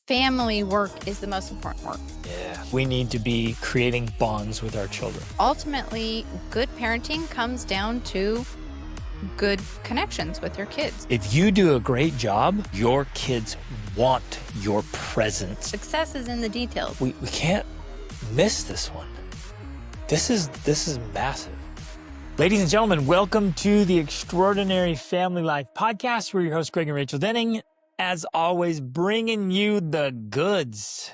family work is the most important work. Yeah. We need to be creating bonds with our children. Ultimately, good parenting comes down to good connections with your kids. If you do a great job, your kids want your presence. Success is in the details. We can't miss this one. This is massive. Ladies and gentlemen, welcome to the Extraordinary Family Life Podcast. We're your hosts, Greg and Rachel Denning. As always, bringing you the goods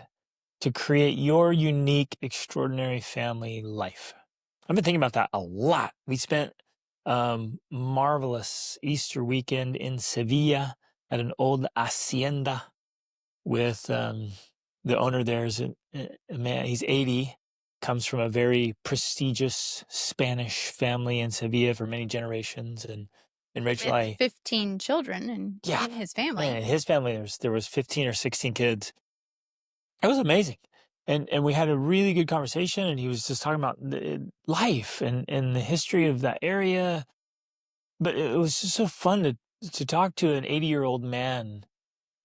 to create your unique, extraordinary family life. I've been thinking about that a lot. We spent marvelous Easter weekend in Sevilla at an old hacienda with the owner. There's a man, he's 80, comes from a very prestigious Spanish family in Sevilla for many generations. And Rachel, With 15 children in his family. In his family, there was 15 or 16 kids. It was amazing. And we had a really good conversation, and he was just talking about life and the history of that area. But it was just so fun to talk to an 80-year-old man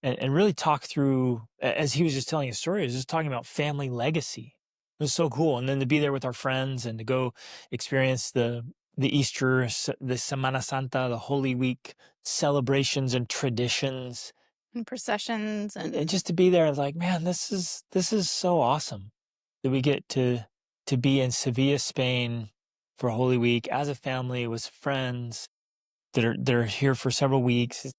and really talk through, as he was just telling a story, he was just talking about family legacy. It was so cool. And then to be there with our friends and to go experience the Easter, the Semana Santa, the Holy Week celebrations and traditions. And processions. And just to be there, I was like, man, this is so awesome that we get to be in Sevilla, Spain for Holy Week as a family with friends that are here for several weeks.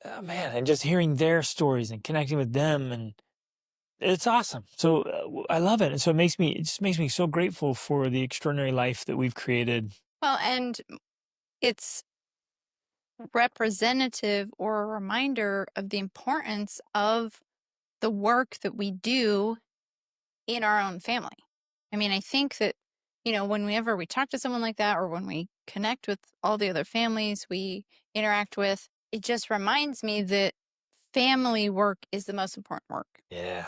Man, and just hearing their stories and connecting with them, and it's awesome. So I love it. And so it just makes me so grateful for the extraordinary life that we've created. Well, and it's representative or a reminder of the importance of the work that we do in our own family. I mean, I think that, whenever we talk to someone like that, or when we connect with all the other families we interact with, it just reminds me that family work is the most important work. Yeah.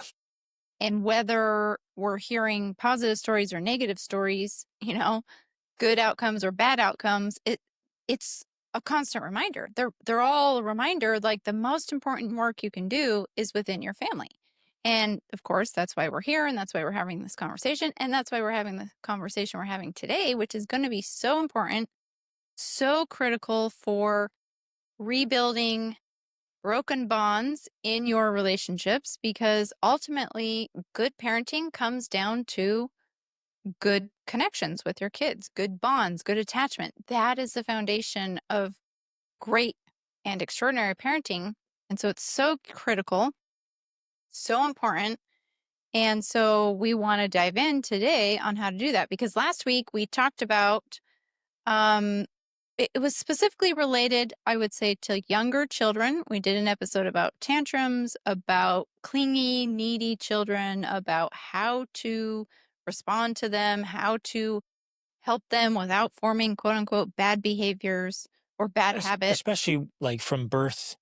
And whether we're hearing positive stories or negative stories, good outcomes or bad outcomes, it's a constant reminder. They're all a reminder, like the most important work you can do is within your family. And of course, that's why we're here, and that's why we're having this conversation, and that's why we're having the conversation we're having today, which is going to be so important, so critical for rebuilding broken bonds in your relationships, because ultimately good parenting comes down to good connections with your kids, good bonds, good attachment. That is the foundation of great and extraordinary parenting. And so it's so critical, so important. And so we want to dive in today on how to do that, because last week we talked about, it was specifically related, I would say, to younger children. We did an episode about tantrums, about clingy, needy children, about how to respond to them, how to help them without forming quote unquote bad behaviors or bad habits. Especially like from birth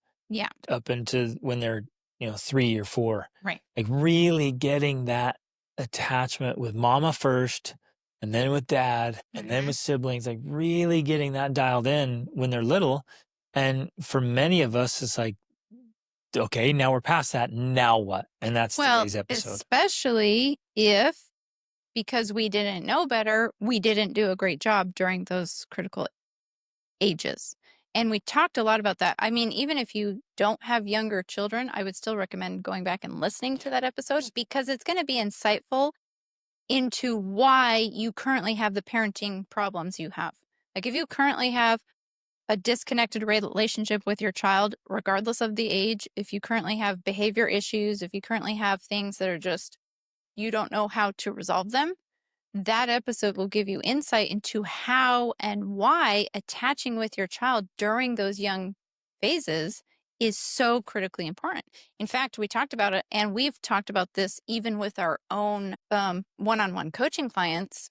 up into when they're 3 or 4. Right. Like really getting that attachment with mama first, and then with dad, and then with siblings, like really getting that dialed in when they're little. And for many of us, it's like, okay, now we're past that. Now what? And that's today's episode. Especially if, because we didn't know better, we didn't do a great job during those critical ages. And we talked a lot about that. I mean, even if you don't have younger children, I would still recommend going back and listening to that episode, because it's going to be insightful into why you currently have the parenting problems you have. Like if you currently have a disconnected relationship with your child, regardless of the age, if you currently have behavior issues, if you currently have things that are just, you don't know how to resolve them, that episode will give you insight into how and why attaching with your child during those young phases is so critically important. In fact, we talked about it, and we've talked about this even with our own one-on-one coaching clients.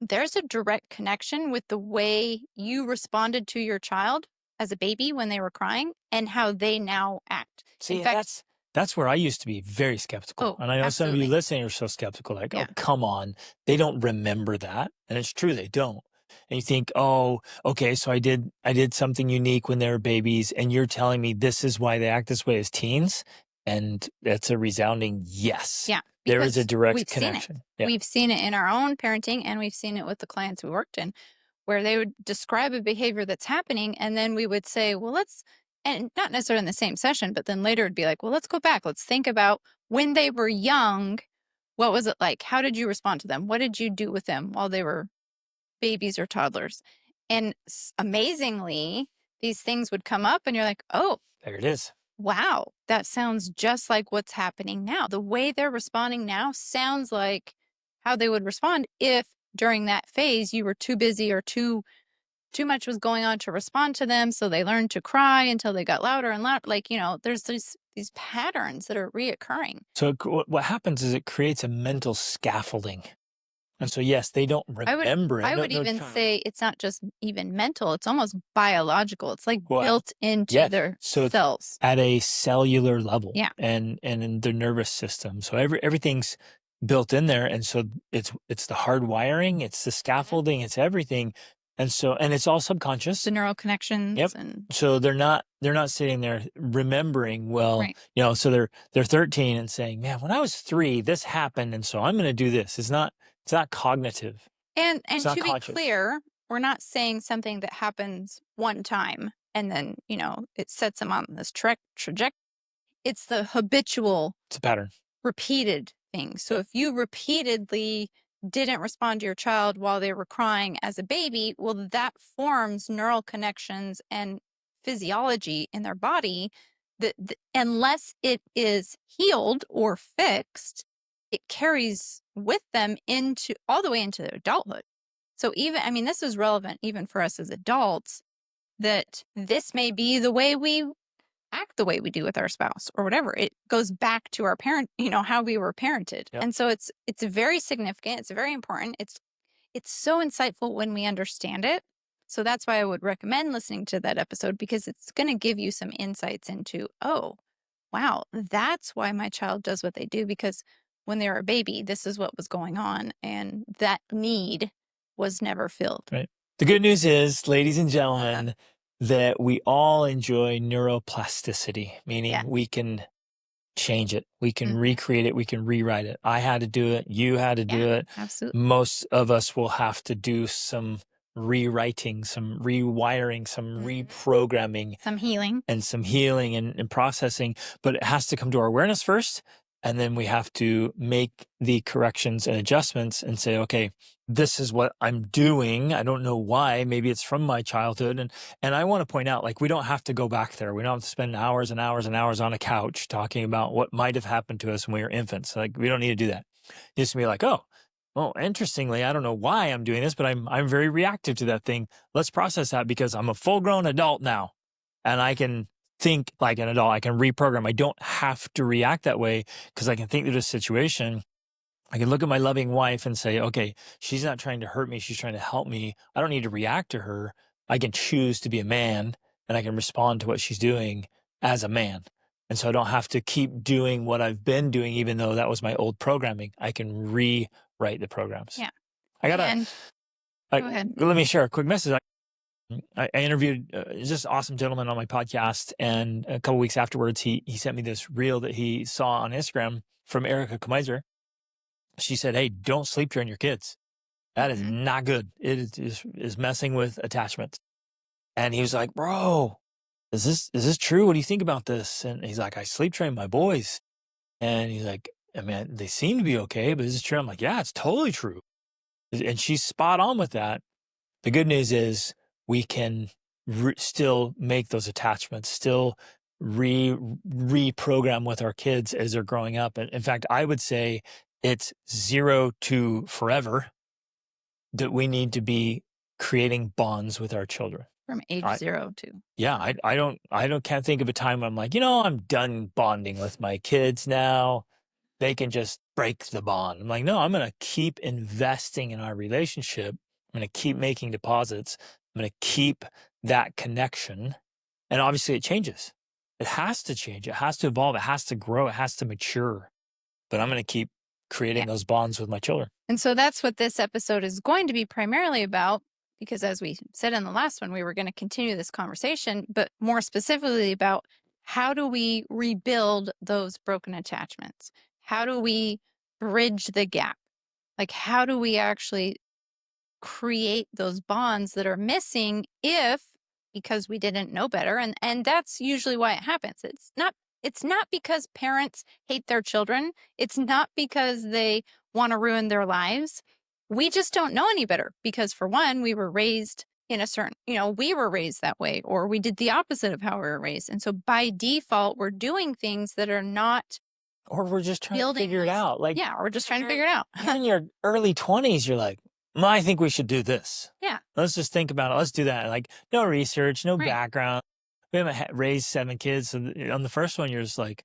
There's a direct connection with the way you responded to your child as a baby when they were crying and how they now act. See, in fact, that's where I used to be very skeptical. And I know some of you listening are so skeptical, like, oh, come on. They don't remember that. And it's true, they don't. And you think, oh, okay, so I did something unique when they were babies, and you're telling me this is why they act this way as teens? And that's a resounding yes. Yeah, There is a because direct we've seen it. connection. Yeah. We've seen it in our own parenting, and we've seen it with the clients we worked in, where they would describe a behavior that's happening, and then we would say, well, let's, and not necessarily in the same session, but then later it'd be like, well, let's go back. Let's think about when they were young. What was it like? How did you respond to them? What did you do with them while they were babies or toddlers? And amazingly, these things would come up, and you're like, oh, There it is. wow, that sounds just like what's happening now. The way they're responding now sounds like how they would respond if during that phase you were too busy or too much was going on to respond to them. So they learned to cry until they got louder and louder. Like, there's these patterns that are reoccurring. So what happens is it creates a mental scaffolding. And so, yes, they don't I would remember it. I No, would no even child. say it's not just even mental, it's almost biological. It's like Well, built into yeah. their So it's cells. at a cellular level, Yeah. and in the nervous system. So everything's built in there, and so it's the hard wiring, it's the scaffolding, it's everything, and it's all subconscious. The neural connections Yep. and So they're not sitting there remembering, well, right. so they're 13 and saying, man, when I was 3, this happened, and so I'm going to do this. It's not cognitive. And It's not to be conscious. clear, we're not saying something that happens one time and then, it sets them on this trajectory. It's the habitual, It's a pattern. repeated thing. So Yep. if you repeatedly didn't respond to your child while they were crying as a baby, well, that forms neural connections and physiology in their body that, unless it is healed or fixed, it carries with them into all the way into their adulthood. So even, I mean, this is relevant even for us as adults, that this may be the way we act the way we do with our spouse or whatever. It goes back to our parent, how we were parented. Yep. And so it's very significant. It's very important. It's so insightful when we understand it. So that's why I would recommend listening to that episode, because it's going to give you some insights into, oh, wow, that's why my child does what they do, because when they were a baby, this is what was going on, and that need was never filled. Right. The good news is, ladies and gentlemen, that we all enjoy neuroplasticity, meaning Yeah. we can change it. We can Mhm. recreate it. We can rewrite it. I had to do it. You had to do Yeah, it. absolutely. Most of us will have to do some rewriting, some rewiring, some Mhm. reprogramming, Some healing. and some healing and processing, but it has to come to our awareness first. And then we have to make the corrections and adjustments and say, okay, this is what I'm doing. I don't know why. Maybe it's from my childhood. And I want to point out, like, we don't have to go back there. We don't have to spend hours and hours and hours on a couch talking about what might have happened to us when we were infants. Like, we don't need to do that. Just to be like, oh, well, interestingly, I don't know why I'm doing this, but I'm very reactive to that thing. Let's process that because I'm a full grown adult now and I can think like an adult. I can reprogram. I don't have to react that way because I can think through the situation. I can look at my loving wife and say, okay, she's not trying to hurt me. She's trying to help me. I don't need to react to her. I can choose to be a man and I can respond to what she's doing as a man. And so I don't have to keep doing what I've been doing, even though that was my old programming. I can rewrite the programs. Yeah. I got And go ahead. let me share a quick message. I interviewed just awesome gentleman on my podcast, and a couple weeks afterwards, he sent me this reel that he saw on Instagram from Erica Kamiser. She said, "Hey, don't sleep during your kids. That is Mhm. not good. It is messing with attachment." And he was like, "Bro, is this true? What do you think about this?" And he's like, "I sleep train my boys," and he's like, "I mean, they seem to be okay, but is this true?" I'm like, "Yeah, it's totally true," and she's spot on with that. The good news is we can still make those attachments, still reprogram with our kids as they're growing up. And in fact, I would say it's 0 to forever that we need to be creating bonds with our children. From age I, 0 to. yeah, can't think of a time when I'm like, I'm done bonding with my kids now. They can just break the bond. I'm like, no, I'm going to keep investing in our relationship. I'm going to keep making deposits. I'm going to keep that connection. And obviously it changes. It has to change. It has to evolve. It has to grow. It has to mature. But I'm going to keep Yeah. creating those bonds with my children. And so that's what this episode is going to be primarily about, because as we said in the last one, we were going to continue this conversation, but more specifically about how do we rebuild those broken attachments? How do we bridge the gap? Like, how do we actually create those bonds that are missing if because we didn't know better, and that's usually why it happens. It's not because parents hate their children. It's not because they want to ruin their lives. We just don't know any better because, for one, we were raised in a certain, we were raised that way, or we did the opposite of how we were raised, and so by default we're doing things that are not Or we're just trying to building figure it those. out. Like, Yeah, we're just trying to figure it out. you're in your early 20s, you're like, "Well, I think we should do this. Yeah, Let's just think about it. Let's do that." Like, no research, no right. background. We haven't raised 7 kids. So on the first one, you're just like,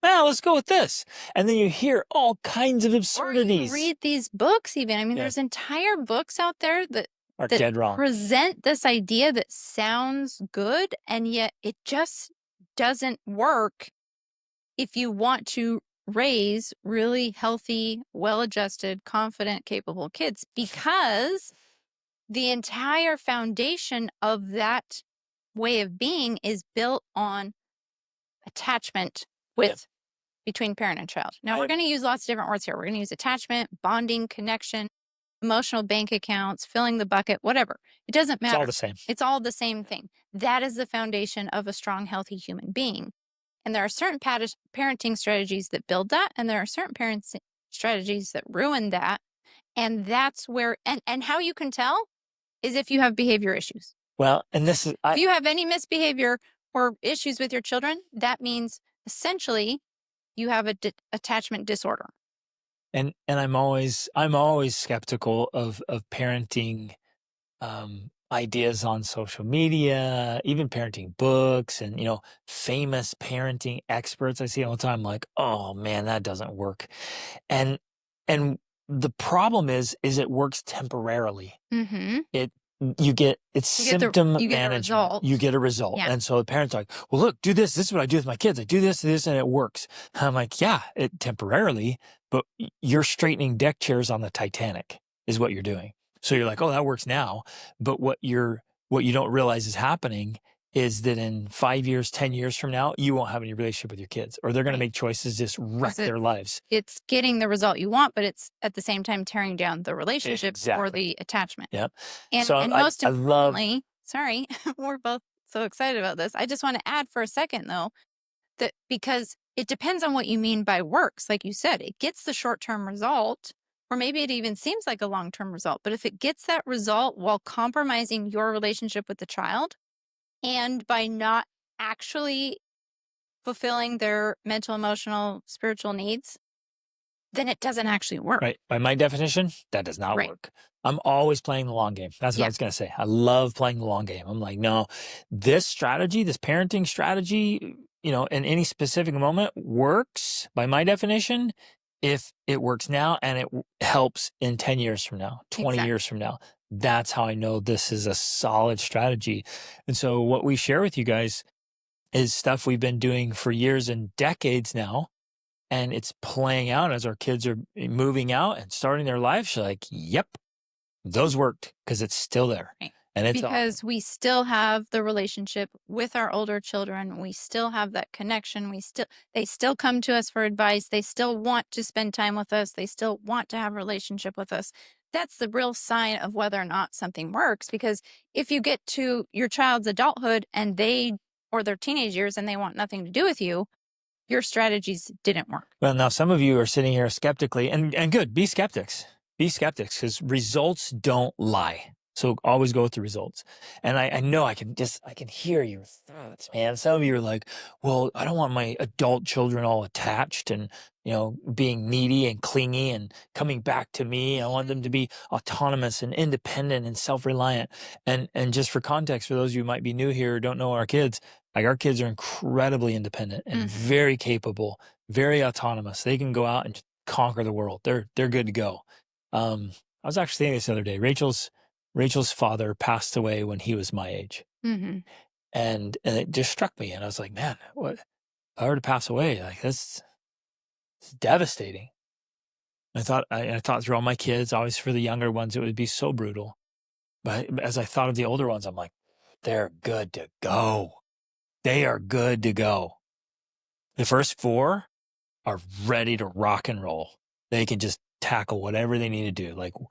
well, let's go with this. And then you hear all kinds of Or you absurdities. read these books even. I mean, Yeah, there's entire books out there that are that dead wrong. present this idea that sounds good, and yet it just doesn't work if you want to raise really healthy, well-adjusted, confident, capable kids, because the entire foundation of that way of being is built on attachment Yep. with between parent and child. Now, we're I, going to use lots of different words here. We're going to use attachment, bonding, connection, emotional bank accounts, filling the bucket, whatever. It doesn't it's all matter. the same. It's all the same thing. That is the foundation of a strong, healthy human being. And there are certain parenting strategies that build that, and there are certain parenting strategies that ruin that. And that's where, and how you can tell is if you have behavior issues. Well, and this is, If you have any misbehavior or issues with your children, that means essentially you have a attachment disorder. and I'm always skeptical of parenting ideas on social media, even parenting books, and famous parenting experts I see all the time. Like, oh man, that doesn't work. And and the problem is it works temporarily. Mm-hmm. It it's symptom You get a management. You result. get a result. Yeah. And so the parents are like, well, look, do this. This is what I do with my kids. I do this, and it works. I'm like, yeah, it temporarily, but you're straightening deck chairs on the Titanic is what you're doing. So you're like, oh, that works now. But what you don't realize is happening is that in 5 years, 10 years from now, you won't have any relationship with your kids, or they're going to Right. make choices, just wreck 'Cause their lives. it's getting the result you want, but it's at the same time tearing down the relationship or Exactly. the attachment. Yep. And So and I, most I love, importantly, sorry, we're both so excited about this. I just want to add for a second though, that because it depends on what you mean by works. Like you said, it gets the short-term result, or maybe it even seems like a long-term result. But if it gets that result while compromising your relationship with the child and by not actually fulfilling their mental, emotional, spiritual needs, then it doesn't actually work. right, by my definition, that does not Right. work. I'm always playing the long game. That's what I Yeah. was going to say. I love playing the long game. I'm like, no, this strategy, this parenting strategy, in any specific moment works by my definition if it works now and it helps in 10 years from now, 20 Exactly. years from now. That's how I know this is a solid strategy. And so what we share with you guys is stuff we've been doing for years and decades now, and it's playing out as our kids are moving out and starting their lives. You're like, yep, those worked because it's still there. Right. And it's awesome. Because we still have the relationship with our older children. We still have that connection. They still come to us for advice. They still want to spend time with us. They still want to have a relationship with us. That's the real sign of whether or not something works. Because if you get to your child's adulthood and or their teenage years and they want nothing to do with you, your strategies didn't work. Well, now some of you are sitting here skeptically, and good, be skeptics. Be skeptics because results don't lie. So always go with the results. And I know I can hear your thoughts, man. Some of you are like, well, I don't want my adult children all attached and, being needy and clingy and coming back to me. I want them to be autonomous and independent and self-reliant. And just for context, for those of you who might be new here or don't know our kids, like our kids are incredibly independent and very capable, very autonomous. They can go out and conquer the world. They're good to go. I was actually saying this the other day. Rachel's father passed away when he was my age, Mm-hmm. and it just struck me. And I was like, man, what? If I were to pass away, like it's devastating. I thought through all my kids, always for the younger ones, it would be so brutal. But as I thought of the older ones, I'm like, they're good to go. They are good to go. The first 4 are ready to rock and roll. They can just tackle whatever they need to do. Like Mhm.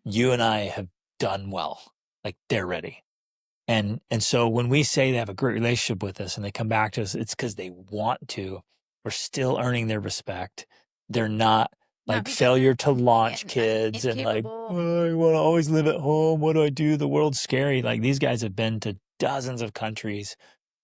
you and I have done well. Like they're ready. And so when we say they have a great relationship with us and they come back to us, it's because they want to. We're still earning their respect. They're not Not like because they're failure to launch kids and like, incapable. oh, I want to always live at home. What do I do? The world's scary. Like these guys have been to dozens of countries.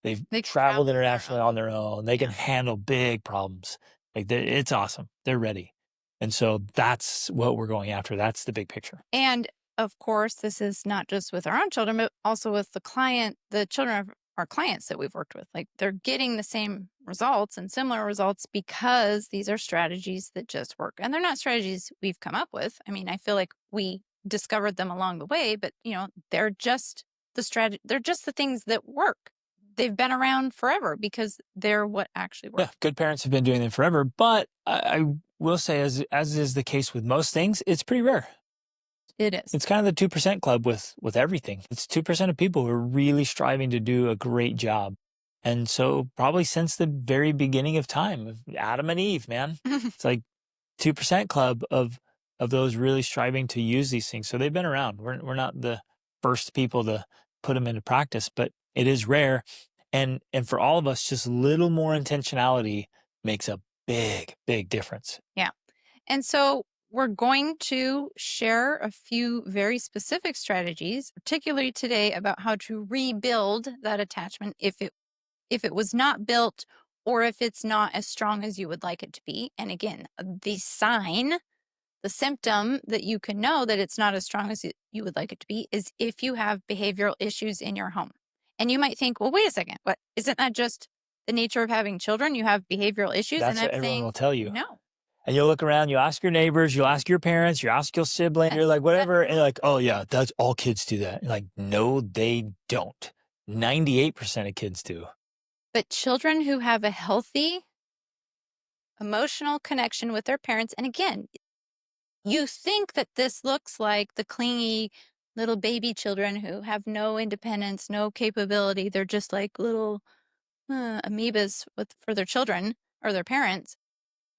They've They can traveled travel on their internationally on own. their own. They can Yeah. handle big problems. Like it's awesome. They're ready. And so that's what we're going after. That's the big picture. And of course, this is not just with our own children, but also with the children of our clients that we've worked with. Like they're getting the same results and similar results because these are strategies that just work. And they're not strategies we've come up with. I mean, I feel like we discovered them along the way, but they're just they're just the things that work. They've been around forever because they're what actually work. Yeah, good parents have been doing them forever, but I will say, as is the case with most things, it's pretty rare. It is. It's kind of the 2% club with everything. It's 2% of people who are really striving to do a great job. And so probably since the very beginning of time, Adam and Eve, man, it's like 2% club of those really striving to use these things. So they've been around. We're not the first people to put them into practice, but it is rare. And for all of us, just a little more intentionality makes a big difference. Yeah. And so we're going to share a few very specific strategies, particularly today, about how to rebuild that attachment if it was not built or if it's not as strong as you would like it to be. And again, the symptom that you can know that it's not as strong as you would like it to be is if you have behavioral issues in your home. And you might think, well, wait a second, what isn't that just the nature of having children? You have behavioral issues. And That's I'm what everyone will saying, tell you. no, And you'll look around, you'll ask your neighbors, you'll ask your parents, you ask your sibling, you're like, whatever. And you're like, oh, yeah, that's all kids do that. And like, no, they don't. 98% of kids do. but children who have a healthy emotional connection with their parents, and again, you think that this looks like the clingy little baby children who have no independence, no capability. They're just like little amoebas for their children or their parents.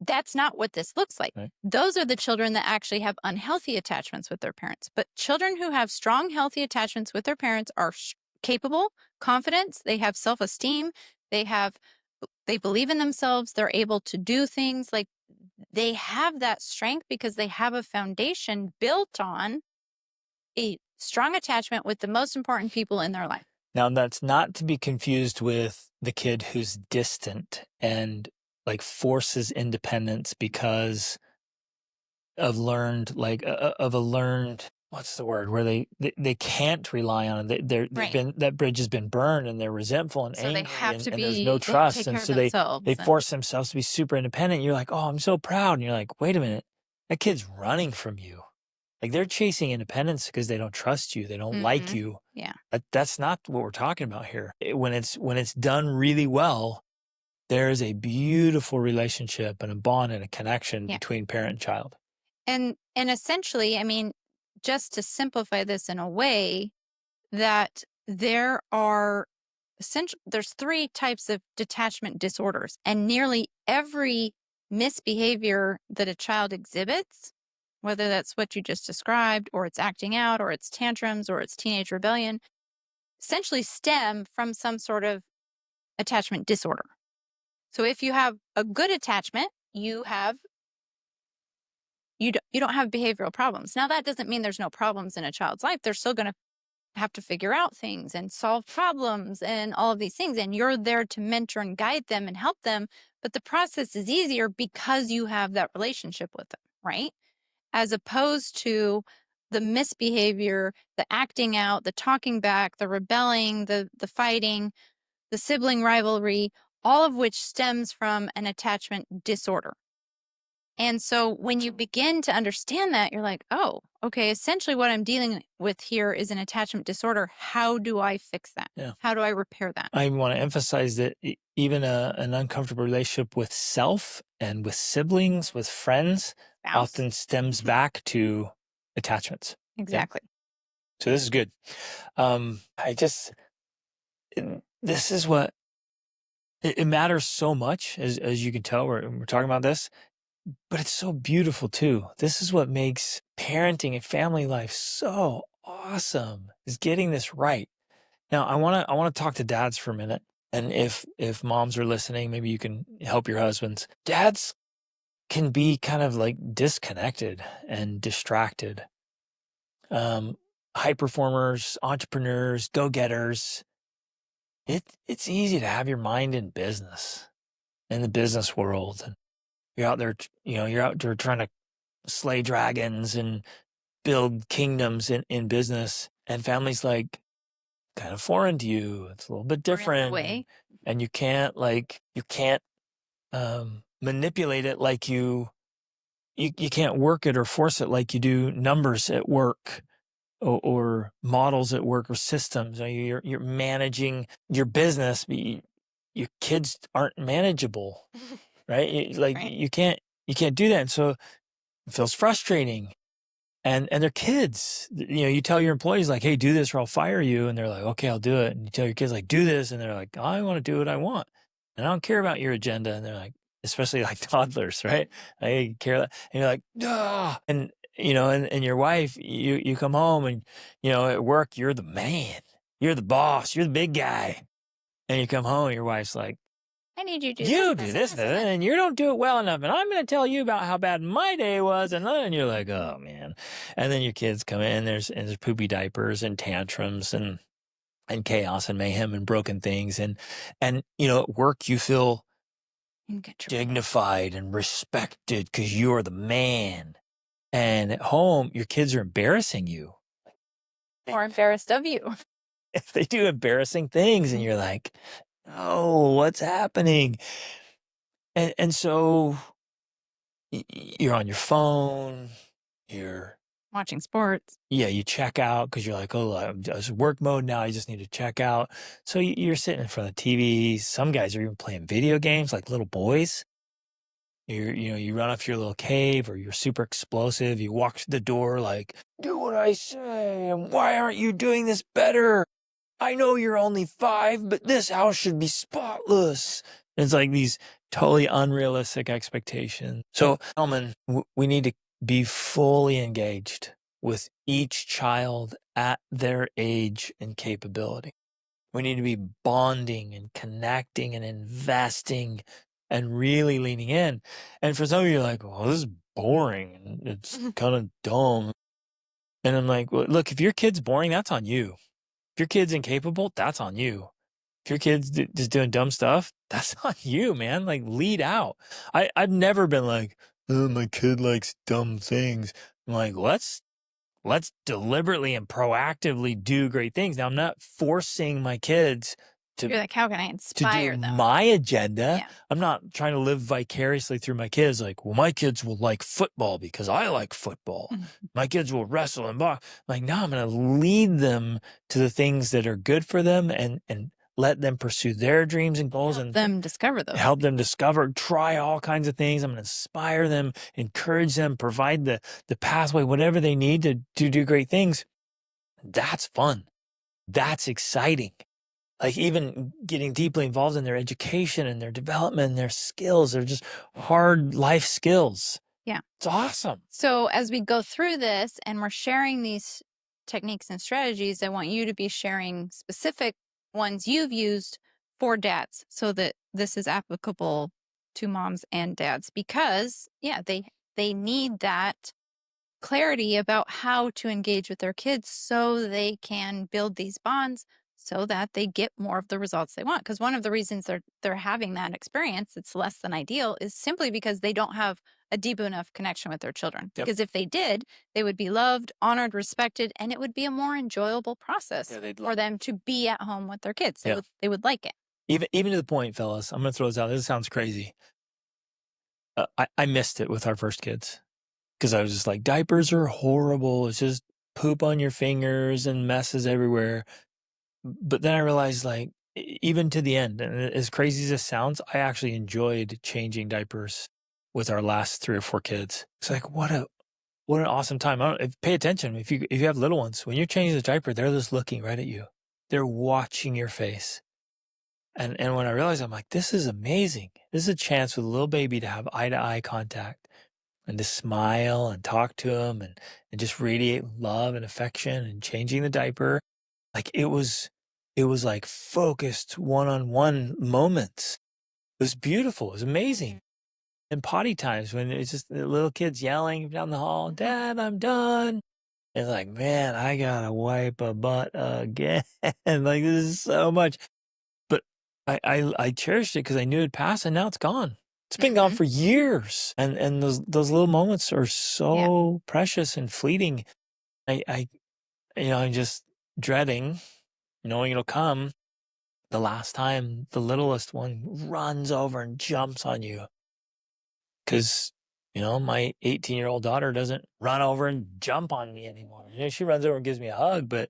That's not what this looks like. Right. Those are the children that actually have unhealthy attachments with their parents. But children who have strong, healthy attachments with their parents are capable, confident, they have self esteem, they have they believe in themselves, they're able to do things like they have that strength because they have a foundation built on a strong attachment with the most important people in their life. Now, that's not to be confused with the kid who's distant and like forces independence because of a learned, what's the word, where they can't rely on it. They've Right. been, that bridge has been burned and they're resentful and So they angry have to and there's no they have to trust. take And care of so they themselves. And force themselves to be super independent. You're like, oh, I'm so proud. And you're like, wait a minute, that kid's running from you. Like they're chasing independence because they don't trust you. They don't like you. yeah. That's not what we're talking about here. When it's done really well, there is a beautiful relationship and a bond and a connection Yeah. between parent and child. And essentially, I mean, just to simplify this in a way that there's three types of detachment disorders, and nearly every misbehavior that a child exhibits, whether that's what you just described, or it's acting out, or it's tantrums, or it's teenage rebellion, essentially stem from some sort of attachment disorder. So if you have a good attachment, you don't have behavioral problems. Now that doesn't mean there's no problems in a child's life. They're still going to have to figure out things and solve problems and all of these things. And you're there to mentor and guide them and help them. But the process is easier because you have that relationship with them, right? As opposed to the misbehavior, the acting out, the talking back, the rebelling, the fighting, the sibling rivalry, all of which stems from an attachment disorder. And so when you begin to understand that, you're like, oh, okay, essentially what I'm dealing with here is an attachment disorder. How do I fix that? Yeah. How do I repair that? I want to emphasize that even an uncomfortable relationship with self and with siblings, with friends, Spouse? often stems back to attachments. Yeah. Exactly. So this is good. I just, this is what it matters so much, as you can tell, we're talking about this, but it's so beautiful too. This is what makes parenting and family life so awesome, is getting this right. Now, I wanna talk to dads for a minute, and if moms are listening, maybe you can help your husbands. Dads can be kind of like disconnected and distracted. Um, High performers, entrepreneurs, go-getters. It's easy to have your mind in business, in the business world. And you're out there, you're out there trying to slay dragons and build kingdoms in business. And family's like kind of foreign to you. It's a little bit Or in the different. way. And you can't manipulate it like you can't work it or force it like you do numbers at work, or models at work, or systems. You're managing your business, but your kids aren't manageable, right? Like Right. you can't do that. And so it feels frustrating. And they're kids. You tell your employees like, "Hey, do this or I'll fire you." And they're like, "Okay, I'll do it." And you tell your kids like, "Do this." And they're like, "I want to do what I want. And I don't care about your agenda." And they're like, especially like toddlers, right? I care. And you're like, "Ah." And your wife, you come home and, at work, you're the man. You're the boss. You're the big guy. And you come home and your wife's like, I need you to do this, "You do this, and this, this, and this. and you don't do it well enough, and I'm going to tell you about how bad my day was." And then you're like, "Oh man!" And then your kids come in, there's poopy diapers and tantrums and chaos and mayhem and broken things, and at work you feel In control. dignified and respected because you're the man, and at home your kids are embarrassing you. Or embarrassed of you. If they do embarrassing things, and you're like, "Oh, what's happening?" And so you're on your phone. You're Watching sports. Yeah, you check out because you're like, "Oh, I'm just work mode now. I just need to check out." So you're sitting in front of the TV. Some guys are even playing video games like little boys. You run off your little cave, or you're super explosive. You walk to the door like, "Do what I say. And why aren't you doing this better? I know you're only 5, but this house should be spotless." It's like these totally unrealistic expectations. So, gentlemen, we need to be fully engaged with each child at their age and capability. We need to be bonding and connecting and investing and really leaning in. And for some of you, you're like, "Well, this is boring and it's kind of dumb." And I'm like, "Well, look, if your kid's boring, that's on you. If your kid's incapable, that's on you. If your kid's just doing dumb stuff, that's on you, man. Like, lead out." I've never been like, "Oh, my kid likes dumb things." I'm like, let's deliberately and proactively do great things. Now, I'm not forcing my kids to You're like, how can I do inspire them? my agenda. Yeah. I'm not trying to live vicariously through my kids. Like, "Well, my kids will like football because I like football. My kids will wrestle and box." Like, no, I'm going to lead them to the things that are good for them, and let them pursue their dreams and goals, Help and them discover those help things. them discover, try all kinds of things. I'm going to inspire them, encourage them, provide the pathway, whatever they need to do great things. That's fun. That's exciting. Like, even getting deeply involved in their education and their development and their skills. They're just hard life skills. Yeah. It's awesome. So as we go through this and we're sharing these techniques and strategies, I want you to be sharing specific ones you've used for dads so that this is applicable to moms and dads, because yeah, they need that clarity about how to engage with their kids so they can build these bonds so that they get more of the results they want. Because one of the reasons they're having that experience, it's less than ideal, is simply because they don't have a deep enough connection with their children. Yep. Because if they did, they would be loved, honored, respected, and it would be a more enjoyable process for them to be at home with their kids. Yeah. They would like it. Even to the point, fellas, I'm going to throw this out. This sounds crazy. I missed it with our first kids because I was just like, diapers are horrible. It's just poop on your fingers and messes everywhere. But then I realized, like, even to the end, and as crazy as this sounds, I actually enjoyed changing diapers with our last 3 or 4 kids. It's like, what an awesome time. Pay attention. If you have little ones, when you're changing the diaper, they're just looking right at you. They're watching your face. And when I realized, I'm like, this is amazing. This is a chance with a little baby to have eye to eye contact and to smile and talk to him and just radiate love and affection and changing the diaper. Like it was like focused one-on-one moments. It was beautiful. It was amazing. And potty times when it's just the little kids yelling down the hall, Mhm. Dad, I'm done. It's like, man, I gotta wipe a butt again. Like this is so much. But I cherished it because I knew it'd pass, and now it's gone. It's been gone Mhm. for years, and those little moments are Yeah. so precious and fleeting. I I'm just dreading, knowing it'll come the last time the littlest one runs over and jumps on you. Because my 18-year-old daughter doesn't run over and jump on me anymore. She runs over and gives me a hug, but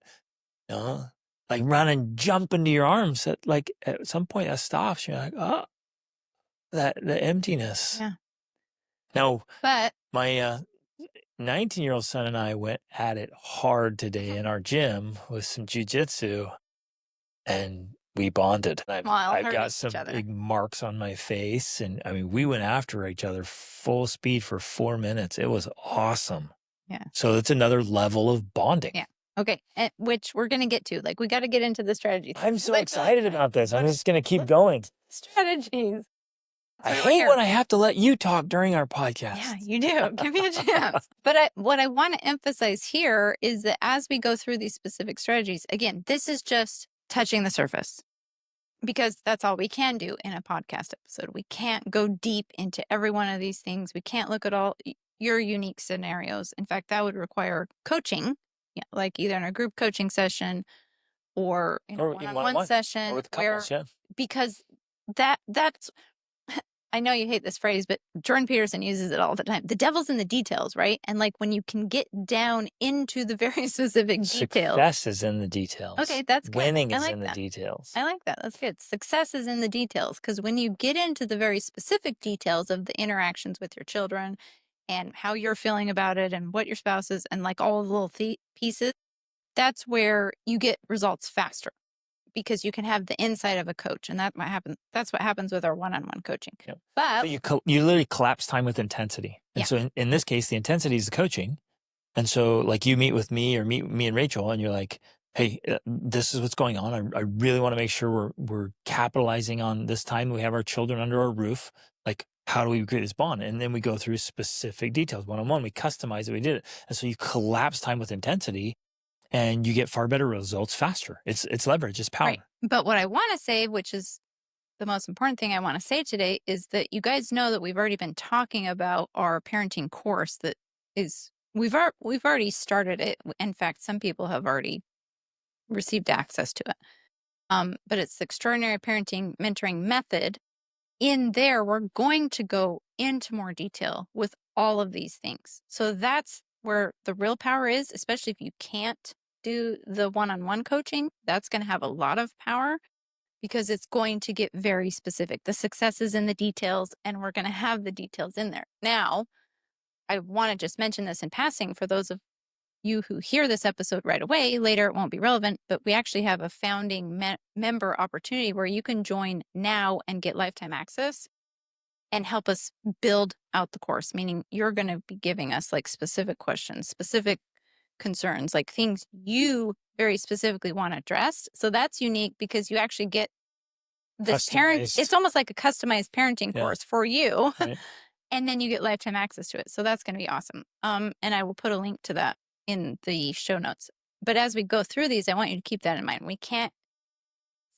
you know, like run and jump into your arms. That like at some point that stops. You're like, oh, that the emptiness. Yeah. Now, But my 19-year-old son and I went at it hard today in our gym with some jujitsu, and we bonded. smile, I've hurt got each some other. big marks on my face, and I mean, we went after each other full speed for 4 minutes. It was awesome. Yeah. So it's another level of bonding. Yeah. Okay. Which we're gonna get to. Like, we got to get into the strategies. I'm so Like excited about this. I'm what- just going to keep what going. strategies. I So we're hate here. when I have to let you talk during our Yeah, podcast. you do. Give me a chance. But what I want to emphasize here is that as we go through these specific strategies, again, this is just touching the surface because that's all we can do in a podcast episode. We can't go deep into every one of these things. We can't look at all your unique scenarios. In fact, that would require coaching, yeah, like either in a group coaching session or in a Or in one-on-one one-on-one or session with where couples, yeah. because that's I know you hate this phrase, but Jordan Peterson uses it all the time. The devil's in the details, right? And like when you can get down into the very specific details. Success is in the details. Okay, that's good. Winning I is like in the that. details. I like that. That's good. Success is in the details because when you get into the very specific details of the interactions with your children and how you're feeling about it and what your spouse is and like all the little pieces, that's where you get results faster because you can have the insight of a coach, and that might happen. That's what happens with our one-on-one coaching. Yep. So But you literally collapse time with intensity. And yeah, so in this case, the intensity is the coaching. And so like you meet with me or meet me and Rachel, and you're like, hey, this is what's going on. I really want to make sure we're capitalizing on this time we have our children under our roof. Like, how do we create this bond? And then we go through specific details one-on-one. We customize it. We did it. And so you collapse time with intensity, and you get far better results faster. It's leverage. It's right. power. But what I want to say, which is the most important thing I want to say today, is that you guys know that we've already been talking about our parenting course. That is, we've already started it. In fact, some people have already received access to it. But it's the Extraordinary Parenting Mentoring Method. In there, we're going to go into more detail with all of these things. So that's where the real power is, especially if you can't do the one-on-one coaching. That's going to have a lot of power because it's going to get very specific. The success is in the details, and we're going to have the details in there. Now, I want to just mention this in passing for those of you who hear this episode right away. Later, it won't be relevant, but we actually have a founding member opportunity where you can join now and get lifetime access and help us build out the course, meaning you're going to be giving us like specific questions, specific concerns, like things you very specifically want addressed. So that's unique because you actually get this Customized. it's almost like a customized parenting Yeah. course for you. Right. And then you get lifetime access to it. So that's going to be awesome. And I will put a link to that in the show notes. But as we go through these, I want you to keep that in mind. We can't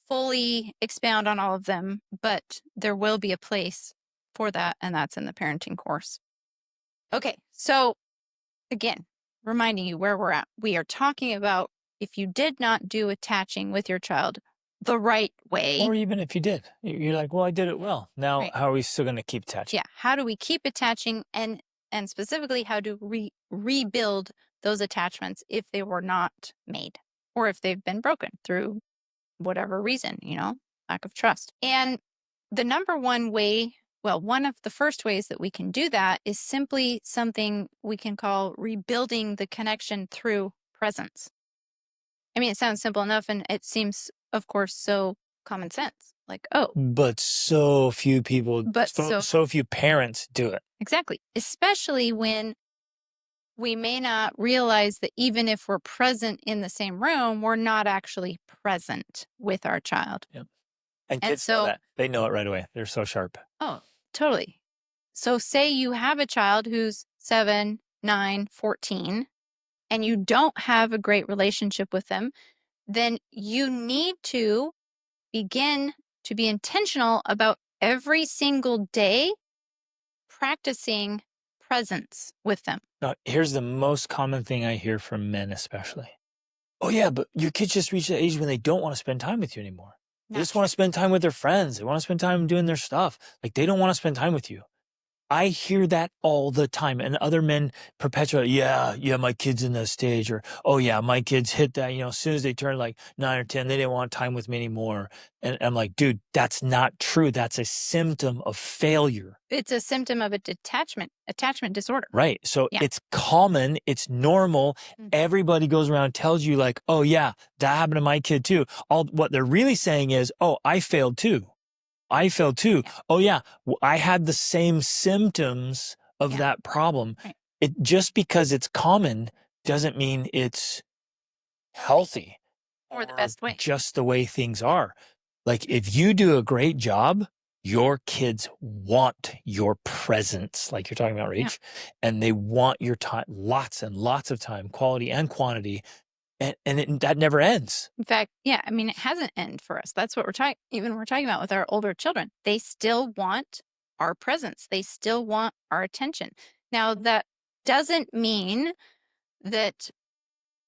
fully expound on all of them, but there will be a place for that, and that's in the parenting course. Okay, so again, reminding you where we're at. We are talking about if you did not do attaching with your child the right way. Or even if you did, you're like, well, I did it well. Now, Right. how are we still going to keep attaching? Yeah, how do we keep attaching and specifically how to rebuild those attachments if they were not made or if they've been broken through whatever reason, lack of trust. And the number one way, well, one of the first ways that we can do that is simply something we can call rebuilding the connection through presence. I mean, it sounds simple enough and it seems, of course, so common sense. Like, oh, But so few people, but so few parents do it. exactly. Especially when we may not realize that even if we're present in the same room, we're not actually present with our child. Yep. And And kids know so, that. They know it right away. They're so sharp. oh, totally. So, say you have a child who's 7, 9, 14, and you don't have a great relationship with them, then you need to begin to be intentional about every single day practicing presence with them. Now, here's the most common thing I hear from men, especially. Oh, yeah, but your kids just reach that age when they don't want to spend time with you anymore. They Not just want to true. spend time with their friends. They want to spend time doing their stuff. Like, they don't want to spend time with you. I hear that all the time, and other men perpetuate, yeah, my kid's in that stage, or, oh, yeah, my kids hit that, as soon as they turn like 9 or 10, they didn't want time with me anymore. And I'm like, dude, that's not true. That's a symptom of failure. It's a symptom of a attachment disorder. Right. So Yeah. it's common, it's normal. Everybody goes around and tells you like, oh yeah, that happened to my kid too. All what they're really saying is, oh, I failed too. I failed too. Yeah. Oh yeah, I had the same symptoms of Yeah. that problem. Right. It just because it's common doesn't mean it's healthy Or the or best way. just the way things are. Like if you do a great job, your kids want your presence, like you're talking about, Yeah. Rach, and they want your time, lots and lots of time, quality and quantity, and that never ends. In fact, yeah, I mean, it hasn't ended for us. That's what we're talking about with our older children. They still want our presence. They still want our attention. Now, that doesn't mean that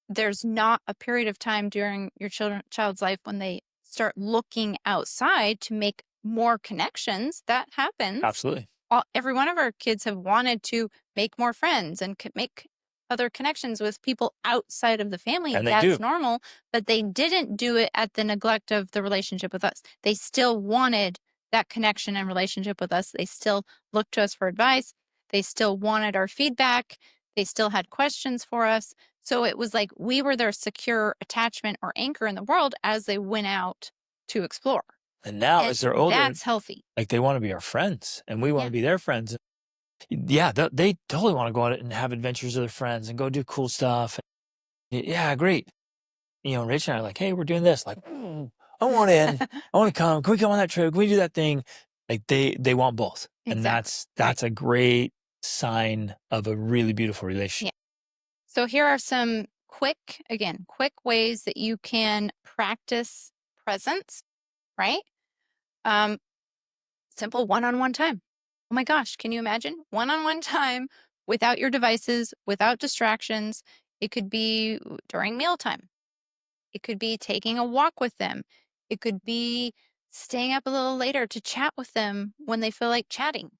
there's not a period of time during your child's life when they start looking outside to make more connections. That happens. Absolutely. Every one of our kids have wanted to make more friends and make other connections with people outside of the family. And they That's do. normal, but they didn't do it at the neglect of the relationship with us. They still wanted that connection and relationship with us. They still looked to us for advice. They still wanted our feedback. They still had questions for us. So it was like we were their secure attachment or anchor in the world as they went out to explore. And now And as they're older, that's healthy. like they want to be our friends and we want Yeah. to be their friends. Yeah, they totally want to go out and have adventures with their friends and go do cool stuff. Yeah, great. Rich and I are like, hey, we're doing this. Like, I want in. I want to come. Can we come on that trip? Can we do that thing? Like they want both. And Exactly. that's a great sign of a really beautiful relationship. So here are some quick ways that you can practice presence, right? Um, simple one-on-one time. Oh my gosh, can you imagine? One-on-one time without your devices, without distractions. It could be during mealtime. It could be taking a walk with them. It could be staying up a little later to chat with them when they feel like chatting.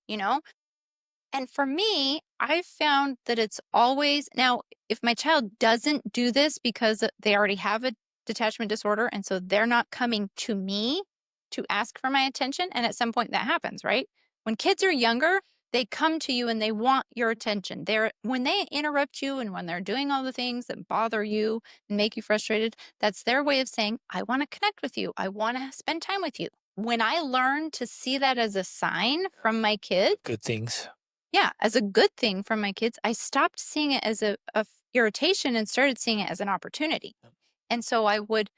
And for me, I've found that it's always now, if my child doesn't do this because they already have a detachment disorder, and so they're not coming to me to ask for my attention, and at some point that happens, right? When kids are younger, they come to you and they want your attention. When they interrupt you and when they're doing all the things that bother you and make you frustrated, that's their way of saying, I want to connect with you. I want to spend time with you. When I learned to see that as a sign from my kids, Good things. yeah, as a good thing from my kids, I stopped seeing it as a irritation and started seeing it as an opportunity. And so I would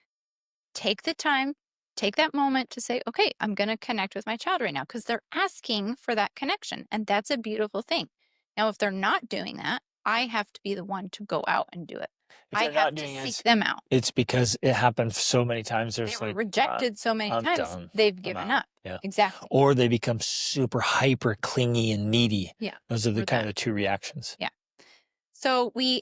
take the time, take that moment to say, okay, I'm going to connect with my child right now because they're asking for that connection. And that's a beautiful thing. Now, if they're not doing that, I have to be the one to go out and do it. If I they're have not to doing seek it, them out. it's because it happened so many times. They There's were like, rejected so many I'm times, done. they've I'm given out. up. Yeah. Exactly. Or they become super hyper clingy and needy. Yeah. Those are the Or kind that. of the two reactions. Yeah. So we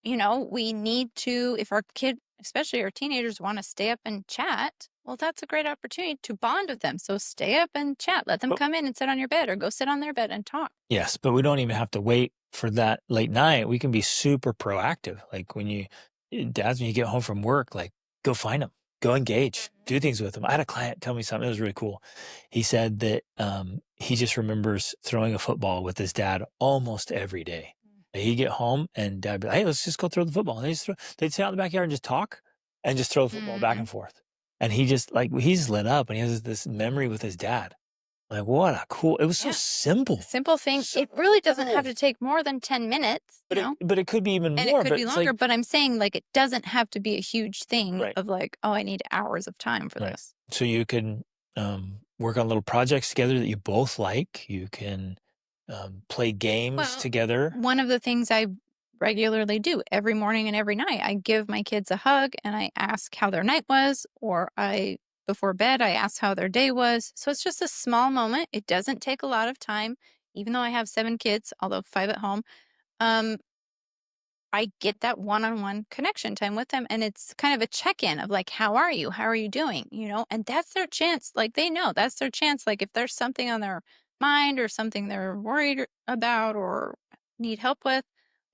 need to, if our kid, especially our teenagers, want to stay up and chat, well, that's a great opportunity to bond with them. So stay up and chat. Let them But come in and sit on your bed or go sit on their bed and talk. yes, but we don't even have to wait for that late night. We can be super proactive. Like when dads, when you get home from work, like go find them, go engage, do things with them. I had a client tell me something that was really cool. He said that he just remembers throwing a football with his dad almost every day. He'd get home and dad would be like, hey, let's just go throw the football. And they'd sit out in the backyard and just talk and just throw the football back Mhm. and forth. And he just like, he's lit up and he has this memory with his dad. Like, what a cool, it was so Yeah. simple. Simple thing. So It really doesn't have simple. to take more than 10 minutes, But it could be even and it more, could but be it's longer, like, but I'm saying, like, it doesn't have to be a huge thing right, of like, "Oh, I need hours of time for right. this." So you can work on little projects together that you both like. You can play games Well, together. one of the things I regularly do every morning and every night, I give my kids a hug and I ask how their night was, or before bed, I ask how their day was. So it's just a small moment. It doesn't take a lot of time, even though I have 7 kids, although 5 at home. Um, I get that one-on-one connection time with them, and it's kind of a check-in of like, "How are you? How are you doing?" And that's their chance. Like, they know that's their chance. Like, if there's something on their mind or something they're worried about or need help with,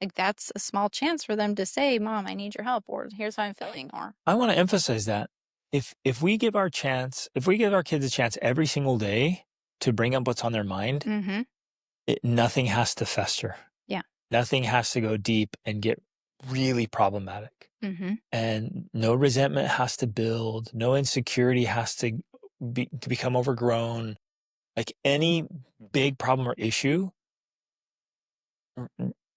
like, that's a small chance for them to say, "Mom, I need your help," or "Here's how I'm feeling," or I want to emphasize that if we give our chance, if we give our kids a chance every single day to bring up what's on their mind, Mhm. nothing has to fester. Yeah. Nothing has to go deep and get really problematic. Mhm. And no resentment has to build. No insecurity has to become overgrown. Like any big problem or issue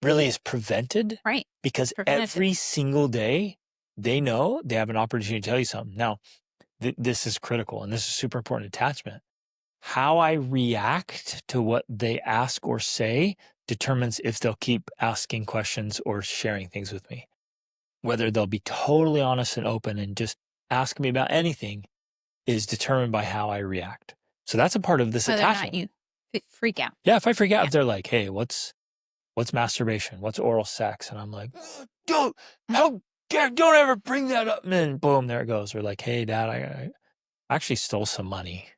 really is prevented Right. because Preventative. every single day they know they have an opportunity to tell you something. Now, this is critical and this is super important attachment. How I react to what they ask or say determines if they'll keep asking questions or sharing things with me. Whether they'll be totally honest and open and just ask me about anything is determined by how I react. So that's a part of this Whether or not attachment. you freak out. Yeah, if I freak out, Yeah. if they're like, "Hey, what's masturbation? What's oral sex?" And I'm like, "Don't, how dare, don't ever bring that up." And then boom, there it goes. Or like, "Hey, Dad, I actually stole some money,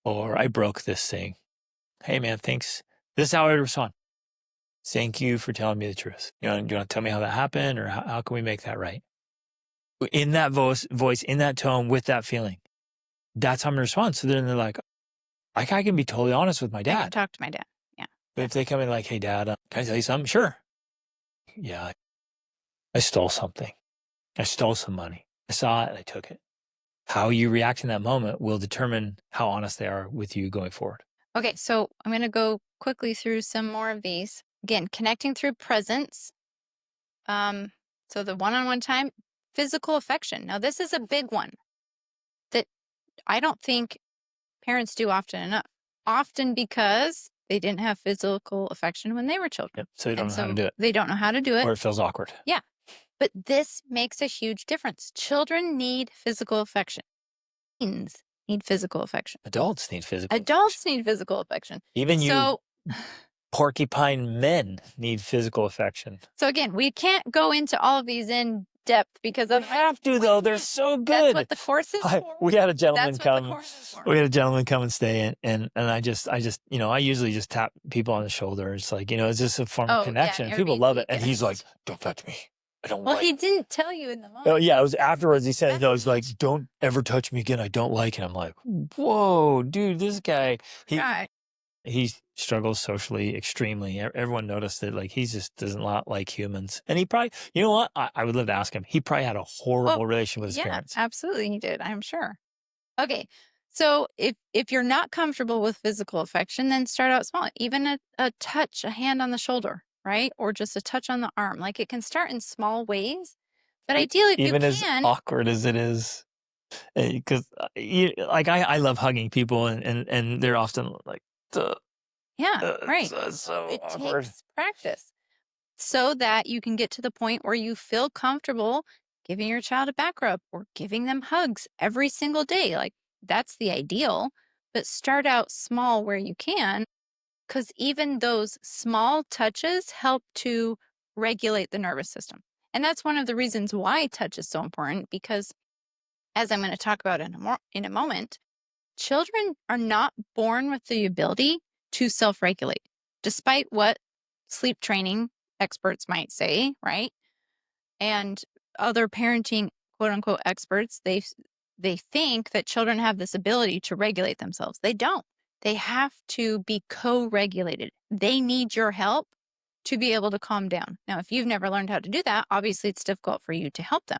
or I broke this thing. Hey, man, thanks." This is how I respond. "Thank you for telling me the truth. You want to tell me how that happened, or how can we make that right?" In that voice, in that tone, with that feeling. That's how I'm gonna respond. So then they're like, I can be totally honest with my I can dad. talk to my dad. Yeah. But if they come in like, "Hey, Dad, can I tell you something?" Sure. Yeah, I stole something. I stole some money. I saw it and I took it. How you react in that moment will determine how honest they are with you going forward. Okay, so I'm going to go quickly through some more of these. Again, connecting through presence. Um, so the one-on-one time, physical affection. Now, this is a big one that I don't think parents do often enough. Often because they didn't have physical affection when they were children. Yep. So you don't And know how to so do it, they don't know how to do it. or it feels awkward. Yeah. But this makes a huge difference. Children need physical affection. Teens need physical affection. Adults need physical affection. Adults need physical affection. Even you So porcupine men need physical affection. So again, we can't go into all of these in depth because We have to though. They're so that's good. what the course is for. We had a gentleman That's what the come. course is for. We had a gentleman come and stay, and I just, I usually just tap people on the shoulder. It's like, it's just a form of Oh yeah, connection. People love it, Airbnb. and he's like, "Don't touch me. I don't Well, like." he didn't tell you in the Oh moment. yeah, it was afterwards. He said, "No, it's like, don't ever touch me again. I don't like it." I'm like, "Whoa, dude, this guy, he Right. he struggles socially extremely. Everyone noticed that, like, he just does not like humans, and he probably, you know what? I would love to ask him. He probably had a Well, horrible relation with his yeah, parents. absolutely, he did. I'm sure. Okay, so if you're not comfortable with physical affection, then start out small. Even a touch, a hand on the shoulder, right, or just a touch on the arm. Like it can start in small ways. But ideally, if you Even as can, awkward as it is, because like I love hugging people, and they're often like, "Duh, yeah, right. it's so It awkward." takes practice so that you can get to the point where you feel comfortable giving your child a back rub or giving them hugs every single day. Like that's the ideal, but start out small where you can, because even those small touches help to regulate the nervous system. And that's one of the reasons why touch is so important, because as I'm going to talk about in a moment, children are not born with the ability to self regulate, despite what sleep training experts might say, right? And other parenting quote unquote experts, they think that children have this ability to regulate themselves. They don't. They have to be co-regulated. They need your help to be able to calm down. Now, if you've never learned how to do that, obviously it's difficult for you to help them.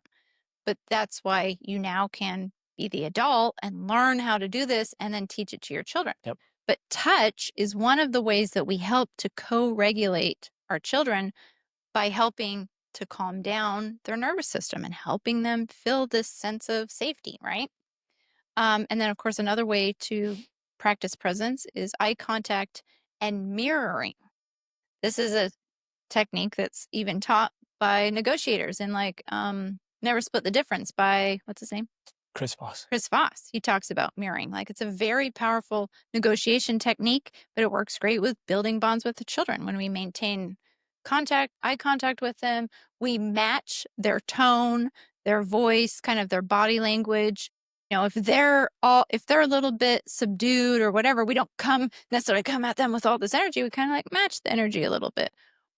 But that's why you now can be the adult and learn how to do this and then teach it to your children. Yep. But touch is one of the ways that we help to co-regulate our children by helping to calm down their nervous system and helping them feel this sense of safety, right? And then, of course, another way to practice presence is eye contact and mirroring. This is a technique that's even taught by negotiators in like Never Split the Difference by what's his name? Chris Voss. Chris Voss. He talks about mirroring. Like it's a very powerful negotiation technique, but it works great with building bonds with the children. When we maintain eye contact with them, we match their tone, their voice, kind of their body language. If they're a little bit subdued or whatever, we don't necessarily come at them with all this energy. We kind of like match the energy a little bit.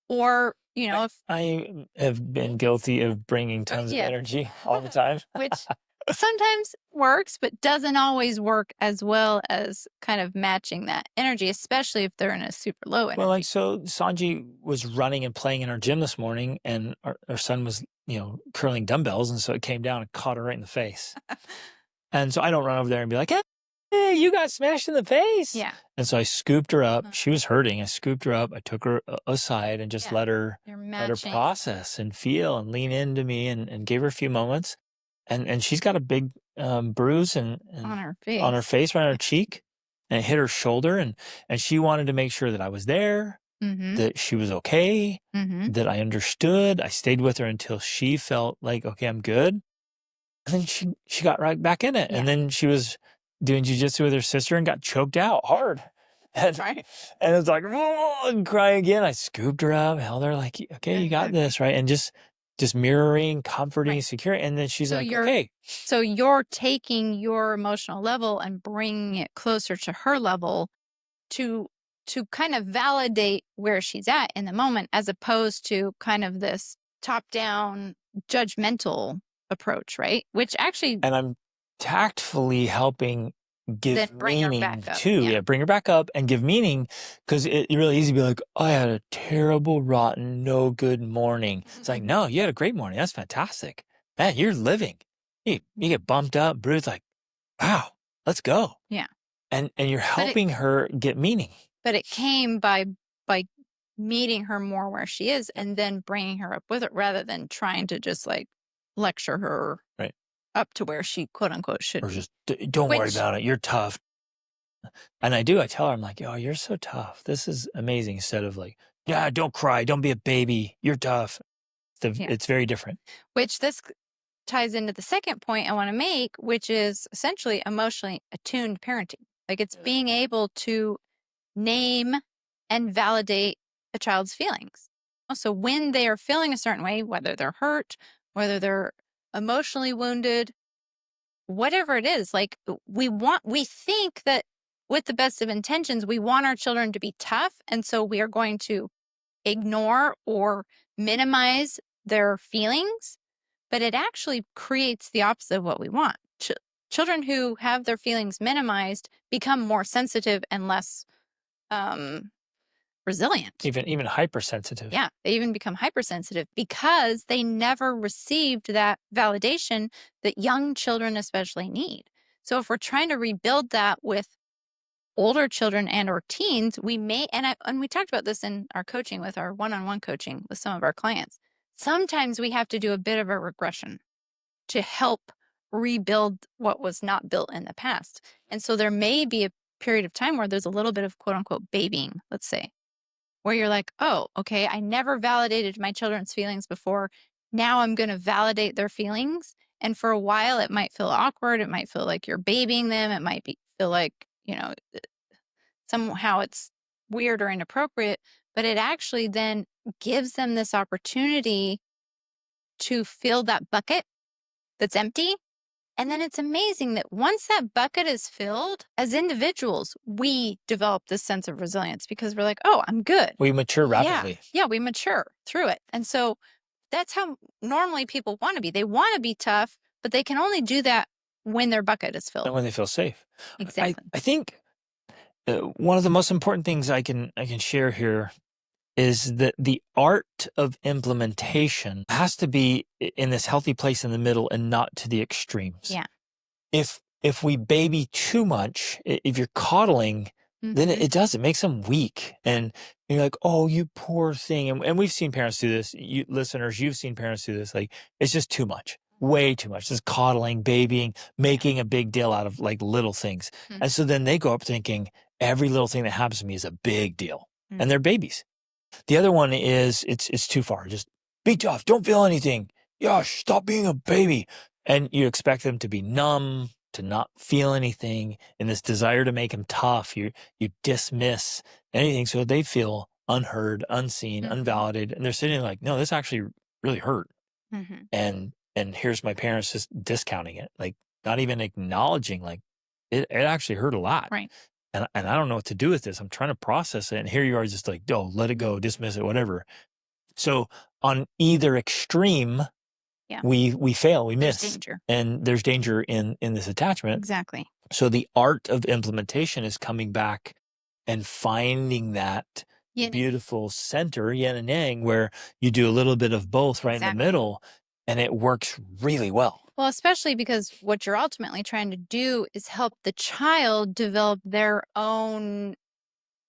Or, if I have been guilty of bringing tons of energy all the time. which sometimes works, but doesn't always work as well as kind of matching that energy, especially if they're in a super low energy. Well, like, so Sanji was running and playing in our gym this morning, and our son was, curling dumbbells, and so it came down and caught her right in the face. And so I don't run over there and be like, hey, you got smashed in the face. Yeah. And so I scooped her up. She was hurting. I scooped her up. I took her aside and just let her process and feel and lean into me and gave her a few moments. And she's got a big bruise and on her face, right on her cheek, and it hit her shoulder. And she wanted to make sure that I was there, that she was okay, that I understood. I stayed with her until she felt like, okay, I'm good. And then she got right back in it. Yeah. And then she was doing jujitsu with her sister and got choked out hard. And, and it was like, and crying again. I scooped her up, held her like, okay, you got this, right? And just mirroring, comforting, securing. And then she's like, okay. So you're taking your emotional level and bringing it closer to her level to kind of validate where she's at in the moment, as opposed to kind of this top-down judgmental approach, right? Which actually... And I'm tactfully helping give meaning too. Yeah, bring her back up and give meaning, because it's really easy to be like, I had a terrible, rotten, no good morning. It's like, no, you had a great morning. That's fantastic. Man, you're living. You get bumped up, bruised, like, wow, let's go. Yeah. And you're helping her get meaning. But it came by meeting her more where she is and then bringing her up with it, rather than trying to just like lecture her up to where she quote unquote should be. Or just don't worry about it. You're tough. And I tell her, I'm like, oh, you're so tough. This is amazing. Instead of like, yeah, don't cry. Don't be a baby. You're tough. It's very different. Which this ties into the second point I want to make, which is essentially emotionally attuned parenting. Like it's being able to name and validate a child's feelings. So when they are feeling a certain way, whether they're hurt, whether they're emotionally wounded, whatever it is, like we think that with the best of intentions, we want our children to be tough. And so we are going to ignore or minimize their feelings, but it actually creates the opposite of what we want. Children who have their feelings minimized become more sensitive and less resilient. Even hypersensitive. Yeah, they even become hypersensitive because they never received that validation that young children especially need. So if we're trying to rebuild that with older children and or teens, we may, and we talked about this in our coaching with our one-on-one coaching with some of our clients. Sometimes we have to do a bit of a regression to help rebuild what was not built in the past. And so there may be a period of time where there's a little bit of quote unquote babying, let's say, where you're like, oh, okay, I never validated my children's feelings before. Now I'm going to validate their feelings. And for a while, it might feel awkward. It might feel like you're babying them. It might feel like, somehow it's weird or inappropriate, but it actually then gives them this opportunity to fill that bucket that's empty. And then it's amazing that once that bucket is filled, as individuals, we develop this sense of resilience because we're like, oh, I'm good. We mature rapidly. Yeah, we mature through it. And so that's how normally people want to be. They want to be tough, but they can only do that when their bucket is filled. And when they feel safe. Exactly. I think one of the most important things I can share here is that the art of implementation has to be in this healthy place in the middle and not to the extremes. Yeah. if we baby too much, if you're coddling, then Mhm. it makes them weak. And you're like, oh, you poor thing. And we've seen parents do this. You listeners, you've seen parents do this. Like, it's just too much, way too much. Just coddling, babying, Yeah. making a big deal out of like little things. Mhm. And so then they go up thinking every little thing that happens to me is a big deal. Mhm. And they're babies. The other one is it's too far. Just be tough. Don't feel anything. Yosh, stop being a baby. And you expect them to be numb, to not feel anything, and this desire to make them tough. You dismiss anything, so they feel unheard, unseen, Mhm. unvalidated, and they're sitting there like, no, this actually really hurt. Mhm. And here's my parents just discounting it, like not even acknowledging like it actually hurt a lot. Right. And I don't know what to do with this. I'm trying to process it. And here you are just like, oh, let it go, dismiss it, whatever. So on either extreme, Yeah. we fail, we There's miss. danger. And there's danger in this attachment. Exactly. So the art of implementation is coming back and finding that Yin and beautiful center, yin and yang, where you do a little bit of both right in the Exactly. middle, and it works really well. Well, especially because what you're ultimately trying to do is help the child develop their own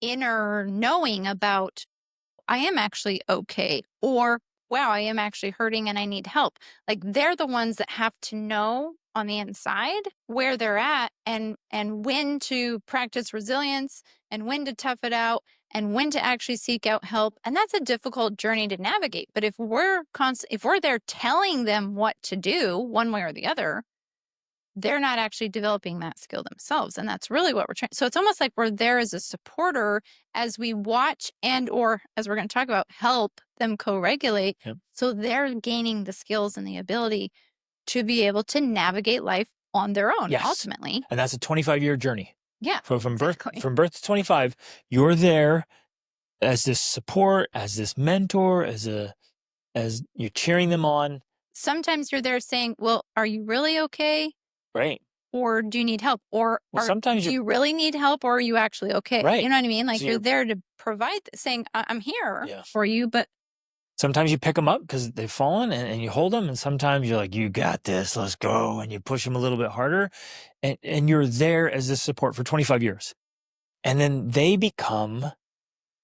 inner knowing about, I am actually okay, or wow, I am actually hurting and I need help. Like they're the ones that have to know on the inside where they're at and when to practice resilience and when to tough it out and when to actually seek out help. And that's a difficult journey to navigate. But if we're there telling them what to do one way or the other, they're not actually developing that skill themselves, and that's really what we're trying. So it's almost like we're there as a supporter as we watch and or as we're going to talk about, help them co-regulate. Yep. So they're gaining the skills and the ability to be able to navigate life on their own. Yes. Ultimately, And that's a 25-year journey. yeah. So from birth Exactly. from birth to 25, you're there as this support, as this mentor, as you're cheering them on. Sometimes you're there saying, well, are you really okay, Right. or do you need help, or Well, sometimes do you're you really need help, or are you actually okay? right. You know what I mean? Like So you're you're there to provide, saying, I'm here yeah. for you, but Sometimes you pick them up because they've fallen and you hold them. And sometimes you're like, you got this, let's go. And you push them a little bit harder. And you're there as this support for 25 years. And then they become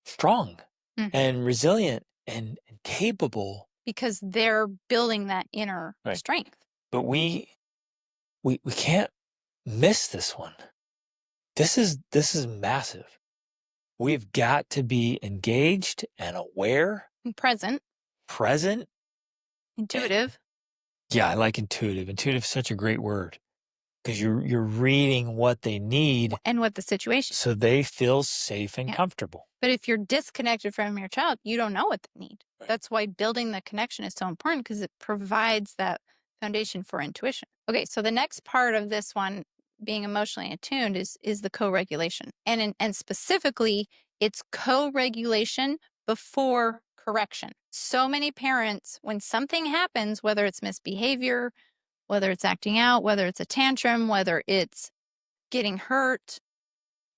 strong Mhm. and resilient and capable. because they're building that inner Right. strength. But we can't miss this one. This is massive. We've got to be engaged and aware, And present, present. intuitive. Yeah, I like intuitive. Intuitive is such a great word because you're reading what they need And what the situation. so they feel safe and Yeah. comfortable. But if you're disconnected from your child, you don't know what they need. Right. That's why building the connection is so important, because it provides that foundation for intuition. Okay, so the next part of this one, being emotionally attuned, is the co-regulation. And specifically, it's co-regulation before correction. So many parents, when something happens, whether it's misbehavior, whether it's acting out, whether it's a tantrum, whether it's getting hurt,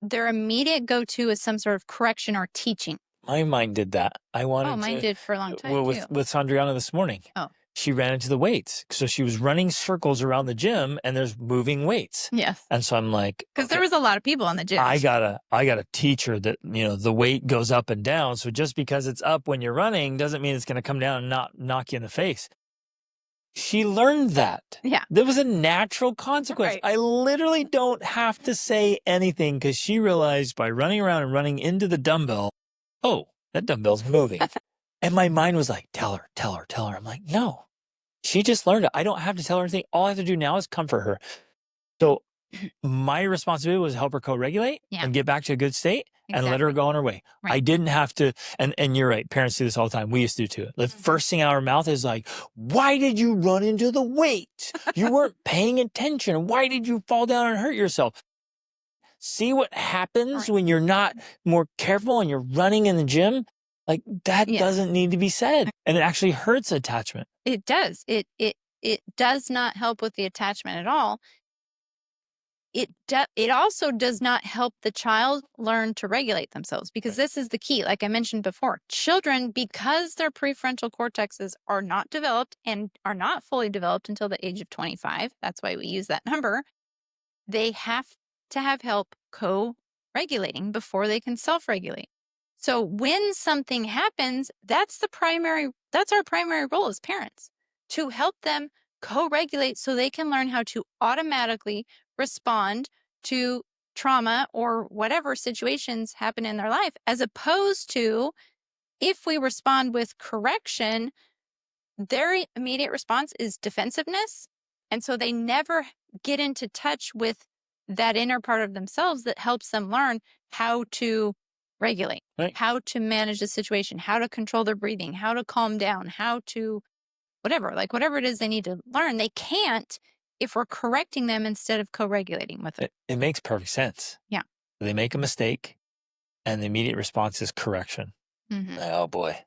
their immediate go-to is some sort of correction or teaching. My mind did that. I Oh, wanted mine to did for a long time well, too. with Sandriana this morning. Oh, She ran into the weights. So she was running circles around the gym and there's moving weights. yes. And so I'm like, Because there okay, was a lot of people in the gym. I gotta teach her that, the weight goes up and down. So just because it's up when you're running doesn't mean it's gonna come down and not knock you in the face. She learned that. Yeah. There was a natural consequence. Right. I literally don't have to say anything because she realized by running around and running into the dumbbell, oh, that dumbbell's moving. And my mind was like, tell her, tell her, tell her. I'm like, no, she just learned it. I don't have to tell her anything. All I have to do now is comfort her. So my responsibility was to help her co-regulate Yeah. and get back to a good state and let her Exactly. go on her way. Right. I didn't have to, and you're right, parents do this all the time. We used to do too. The first thing out of our mouth is like, why did you run into the weight? You weren't paying attention. Why did you fall down and hurt yourself? See what happens Right. when you're not more careful and you're running in the gym? Like that Yeah. doesn't need to be said. And it actually hurts attachment. It does. It does not help with the attachment at all. It also does not help the child learn to regulate themselves, because Right. this is the key. Like I mentioned before, children, because their prefrontal cortexes are not developed and are not fully developed until the age of 25, that's why we use that number, they have to have help co-regulating before they can self-regulate. So when something happens, that's our primary role as parents, to help them co-regulate so they can learn how to automatically respond to trauma or whatever situations happen in their life, as opposed to, if we respond with correction, their immediate response is defensiveness. And so they never get into touch with that inner part of themselves that helps them learn how to regulate, Right. how to manage the situation, how to control their breathing, how to calm down, how to whatever it is they need to learn. They can't if we're correcting them instead of co-regulating with it. It makes perfect sense. Yeah. They make a mistake, and the immediate response is correction. Mm-hmm. Oh boy.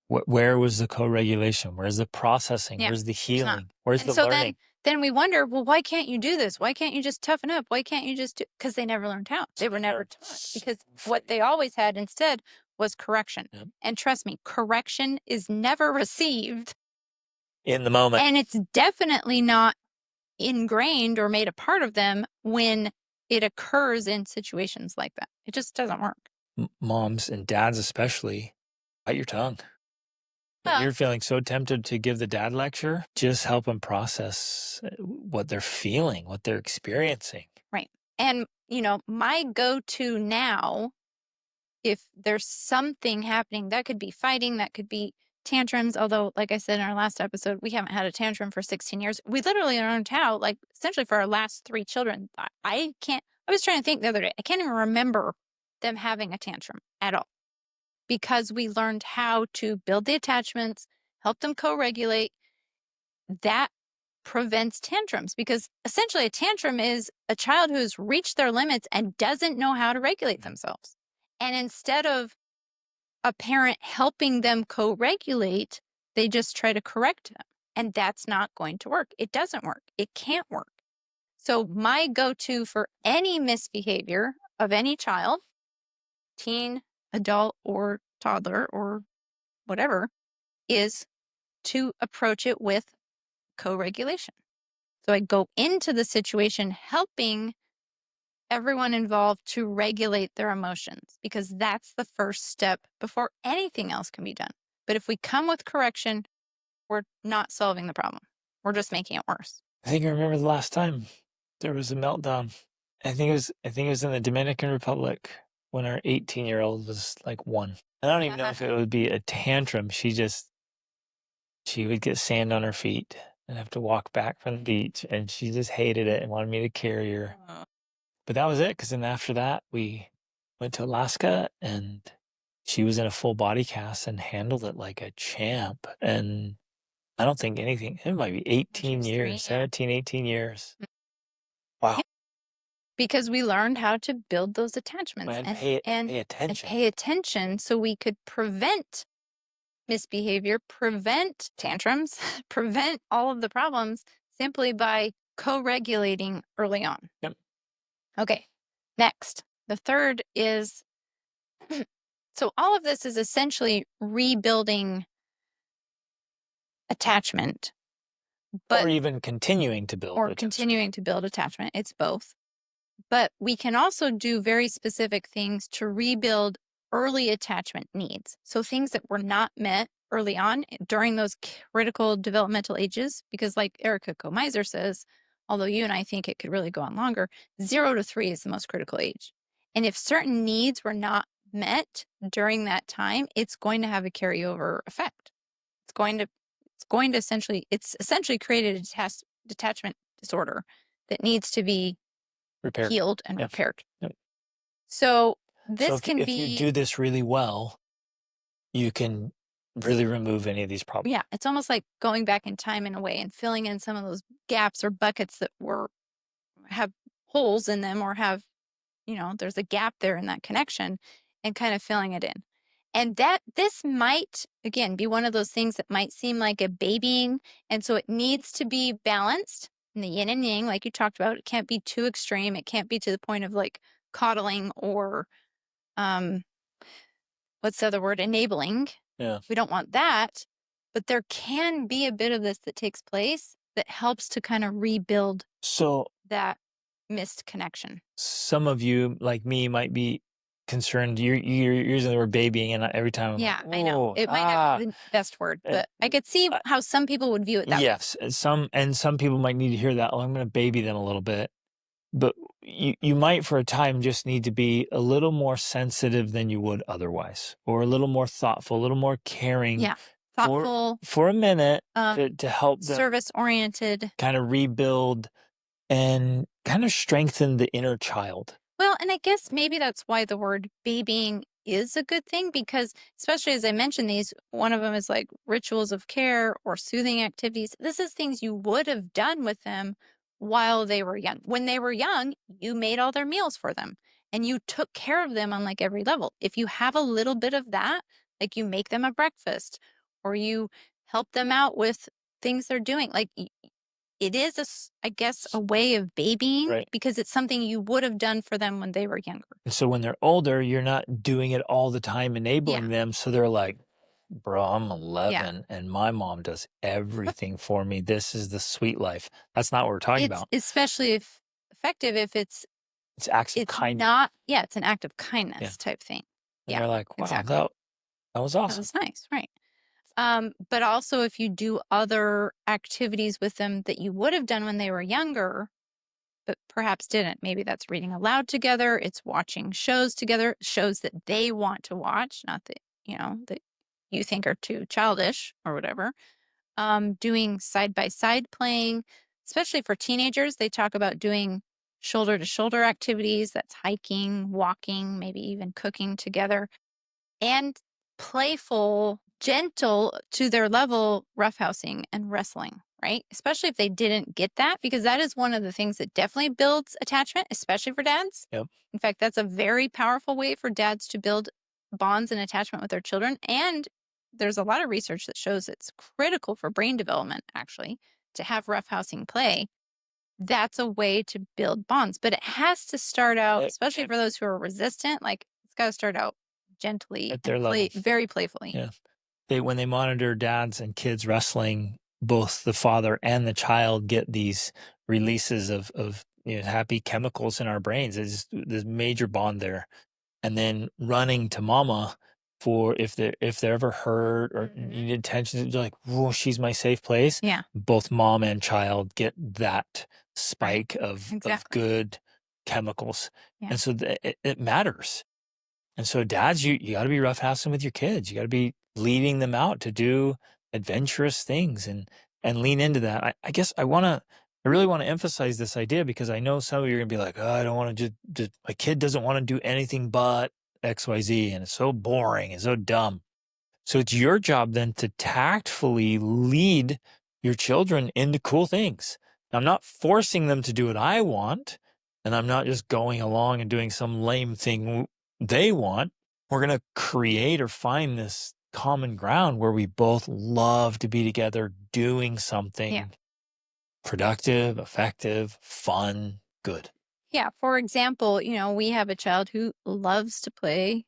Where was the co-regulation? Where's the processing? Yeah. Where's the There's not. healing? Where's And the so learning? then we wonder, well, why can't you do this? Why can't you just toughen up? Why can't you just do? Because they never learned how. They were never taught. Because what they always had instead was correction. Yep. And trust me, correction is never received, In the moment. and it's definitely not ingrained or made a part of them when it occurs in situations like that. It just doesn't work. Moms and dads especially, bite your tongue. When Well, you're feeling so tempted to give the dad lecture, just help them process what they're feeling, what they're experiencing. right. And, my go-to now, if there's something happening, that could be fighting, that could be tantrums. Although, like I said in our last episode, we haven't had a tantrum for 16 years. We literally learned how, like, essentially for our last 3 children. I was trying to think the other day, I can't even remember them having a tantrum at all, because we learned how to build the attachments, help them co-regulate. That prevents tantrums, because essentially a tantrum is a child who has reached their limits and doesn't know how to regulate themselves. And instead of a parent helping them co-regulate, they just try to correct them. And that's not going to work. It doesn't work. It can't work. So my go-to for any misbehavior of any child, teen, adult, or toddler, or whatever, is to approach it with co-regulation. So I go into the situation helping everyone involved to regulate their emotions, because that's the first step before anything else can be done. But if we come with correction, we're not solving the problem. We're just making it worse. I think I remember the last time there was a meltdown. I think it was in the Dominican Republic when our 18-year-old was like 1. I don't even know if it would be a tantrum. She would get sand on her feet and have to walk back from the beach, and she just hated it and wanted me to carry her. But that was it, because then after that, we went to Alaska, and she was in a full body cast and handled it like a champ. And I don't think anything, it might be 18 was 3, years, yeah. 17, 18 years. Mm. Wow. Yeah, because we learned how to build those attachments Man, and pay and attention. pay attention, so we could prevent misbehavior, prevent tantrums, prevent all of the problems, simply by co-regulating early on. Yep. Okay, next. The third is, so all of this is essentially rebuilding attachment, Or but even continuing to build or attachment. continuing to build attachment. It's both. But we can also do very specific things to rebuild early attachment needs. So things that were not met early on during those critical developmental ages, because like Erica Comeiser says, although you and I think it could really go on longer, 0 to 3 is the most critical age. And if certain needs were not met during that time, it's going to have a carryover effect. It's essentially created a detachment disorder that needs to be Repaired. healed and Yep. repaired. Yep. So So this can if be, you do this really well, you can really remove any of these problems. yeah, it's almost like going back in time in a way and filling in some of those gaps or buckets that have holes in them, or have, there's a gap there in that connection, and kind of filling it in. And this might, again, be one of those things that might seem like a babying. And so it needs to be balanced in the yin and yang, like you talked about. It can't be too extreme. It can't be to the point of like coddling or, what's the other word? Enabling. Yeah. We don't want that. But there can be a bit of this that takes place that helps to kind of rebuild So that missed connection. Some of you, like me, might be concerned. You're using the word babying, and every time I'm like, Yeah, I know. "Oh, It might not be the best word, uh, but I could see uh, how some people would view it that way. yes." And some people might need to hear that, "Oh, I'm gonna baby them a little bit." But you might, for a time, just need to be a little more sensitive than you would otherwise, or a little more thoughtful, a little more caring Yeah. for Thoughtful, a minute um, to help them service-oriented. kinda rebuild and kind of strengthen the inner child. Well, and I guess maybe that's why the word babying is a good thing because, especially as I mentioned these, one of them is like rituals of care or soothing activities. This is things you would have done with them while they were young. When they were young, you made all their meals for them and you took care of them on like every level. If you have a little bit of that, like you make them a breakfast or you help them out with things they're doing, like it is I guess, a way of babying Right. because it's something you would have done for them when they were younger. And so when they're older, you're not doing it all the time, Yeah, enabling them. So they're like, bro, I'm yeah. 11 and my mom does everything for me. This is the sweet life. That's not what we're talking It's about. especially if effective if It's acts of it's kindness. not yeah, it's an act of Yeah. kindness type thing. And Yeah, they're like, wow, exactly. that was That awesome. was nice, right. But also if you do other activities with them that you would have done when they were younger, but perhaps didn't. Maybe that's reading aloud together, it's watching shows together, shows that they want to watch, not that, that you think are too childish or whatever. Doing side by side playing, especially for teenagers. They talk about doing shoulder to shoulder activities. That's hiking, walking, maybe even cooking together, and playful, gentle to their level roughhousing and wrestling, right? Especially if they didn't get that, because that is one of the things that definitely builds attachment, especially for dads. Yep. In fact, that's a very powerful way for dads to build bonds and attachment with their children. And there's a lot of research that shows it's critical for brain development, actually, to have roughhousing play. That's a way to build bonds, but it has to start out, especially At, for those who are resistant, like it's got to start out gently at and their level. very playfully. Yeah. When they monitor dads and kids wrestling, both the father and the child get these releases of happy chemicals in our brains. There's this major bond there. And then running to mama for if they're ever hurt or Mhm. need attention, they're like, whoa, she's my safe place. Yeah, Both mom and child get that right. spike of Exactly. good chemicals. Yeah. And so it matters. And so dads, you got to be roughhousing with your kids. You got to be leading them out to do adventurous things and lean into that. I guess I really want to emphasize this idea because I know some of you are gonna be like, oh, I don't want to just my kid doesn't want to do anything but XYZ and it's so boring and so dumb. So it's your job then to tactfully lead your children into cool things. Now, I'm not forcing them to do what I want, and I'm not just going along and doing some lame thing they want. We're going to create or find this common ground where we both love to be together doing Yeah. something productive, effective, fun, good. Yeah. For example, we have a child who loves to play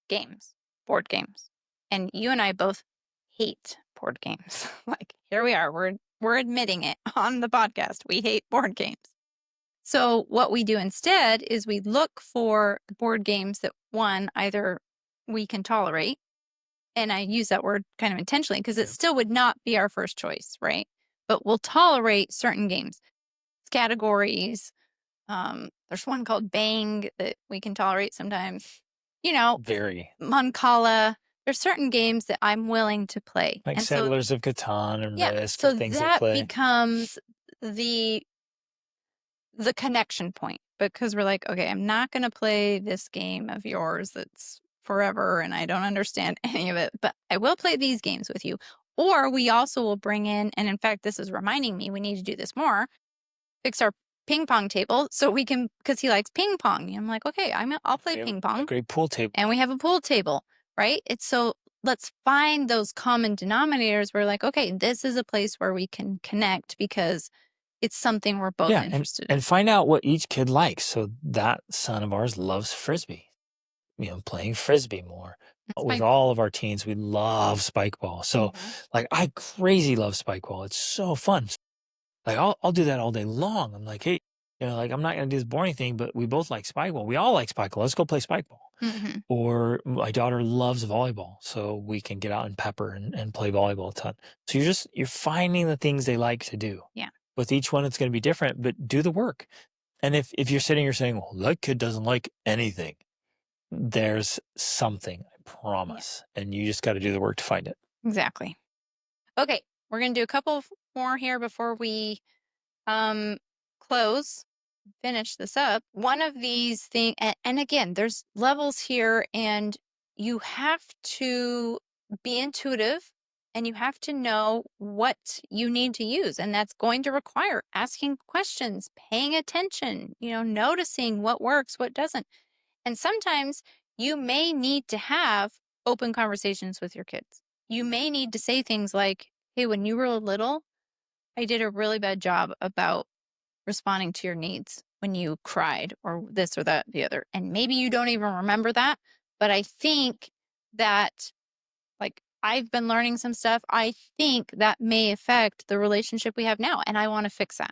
games, board games. And you and I both hate board games. Like, here we are. We're admitting it on the podcast. We hate board games. So what we do instead is we look for board games that one, either we can tolerate, and I use that word kind of intentionally because it Yeah. still would not be our first choice, right? But we'll tolerate certain games, categories. There's one called Bang that we can tolerate sometimes. You know, Very. Mancala. There's certain games that I'm willing to play. Like And so, Settlers of Catan and yeah, Risk or so things that that play. becomes the the connection point because we're like, okay, I'm not going to play this game of yours that's forever and I don't understand any of it, but I will play these games with you. Or we also will bring in, and in fact, this is reminding me we need to do this more, fix our ping pong table so we can, because he likes ping pong. And I'm like, okay, I'll play We have ping a pong great pool table. and we have a pool table, right? It's so let's find those common denominators where like, okay, this is a place where we can connect because it's something we're both Yeah, interested in. and find out what each kid likes. So that son of ours loves frisbee. Playing frisbee more. With Spike ball. all of our teens, we love spike ball. So, Mhm. like, I crazy love spike ball. It's so fun. Like, I'll do that all day long. I'm like, hey, Like, I'm not gonna do this boring thing, but we both like spike ball. We all like spike ball. Let's go play spike ball. Mhm. Or my daughter loves volleyball, so we can get out and pepper and play volleyball a ton. So you're finding the things they like to do. Yeah, With each one, it's gonna be different, but do the work. And if you're sitting here saying, "Well, that kid doesn't like anything," there's something, I yeah, promise, and you just gotta do the work to find it. exactly. Okay, we're gonna do a couple more here before we um close, finish this up. One of these things, and again, there's levels here, and you have to be intuitive and you have to know what you need to use. And that's going to require asking questions, paying attention, noticing what works, what doesn't. And sometimes you may need to have open conversations with your kids. You may need to say things like, hey, when you were little, I did a really bad job about responding to your needs when you cried or this or that, the other. And maybe you don't even remember that. But I think that, like, I've been learning some stuff. I think that may affect the relationship we have now. And I want to fix that.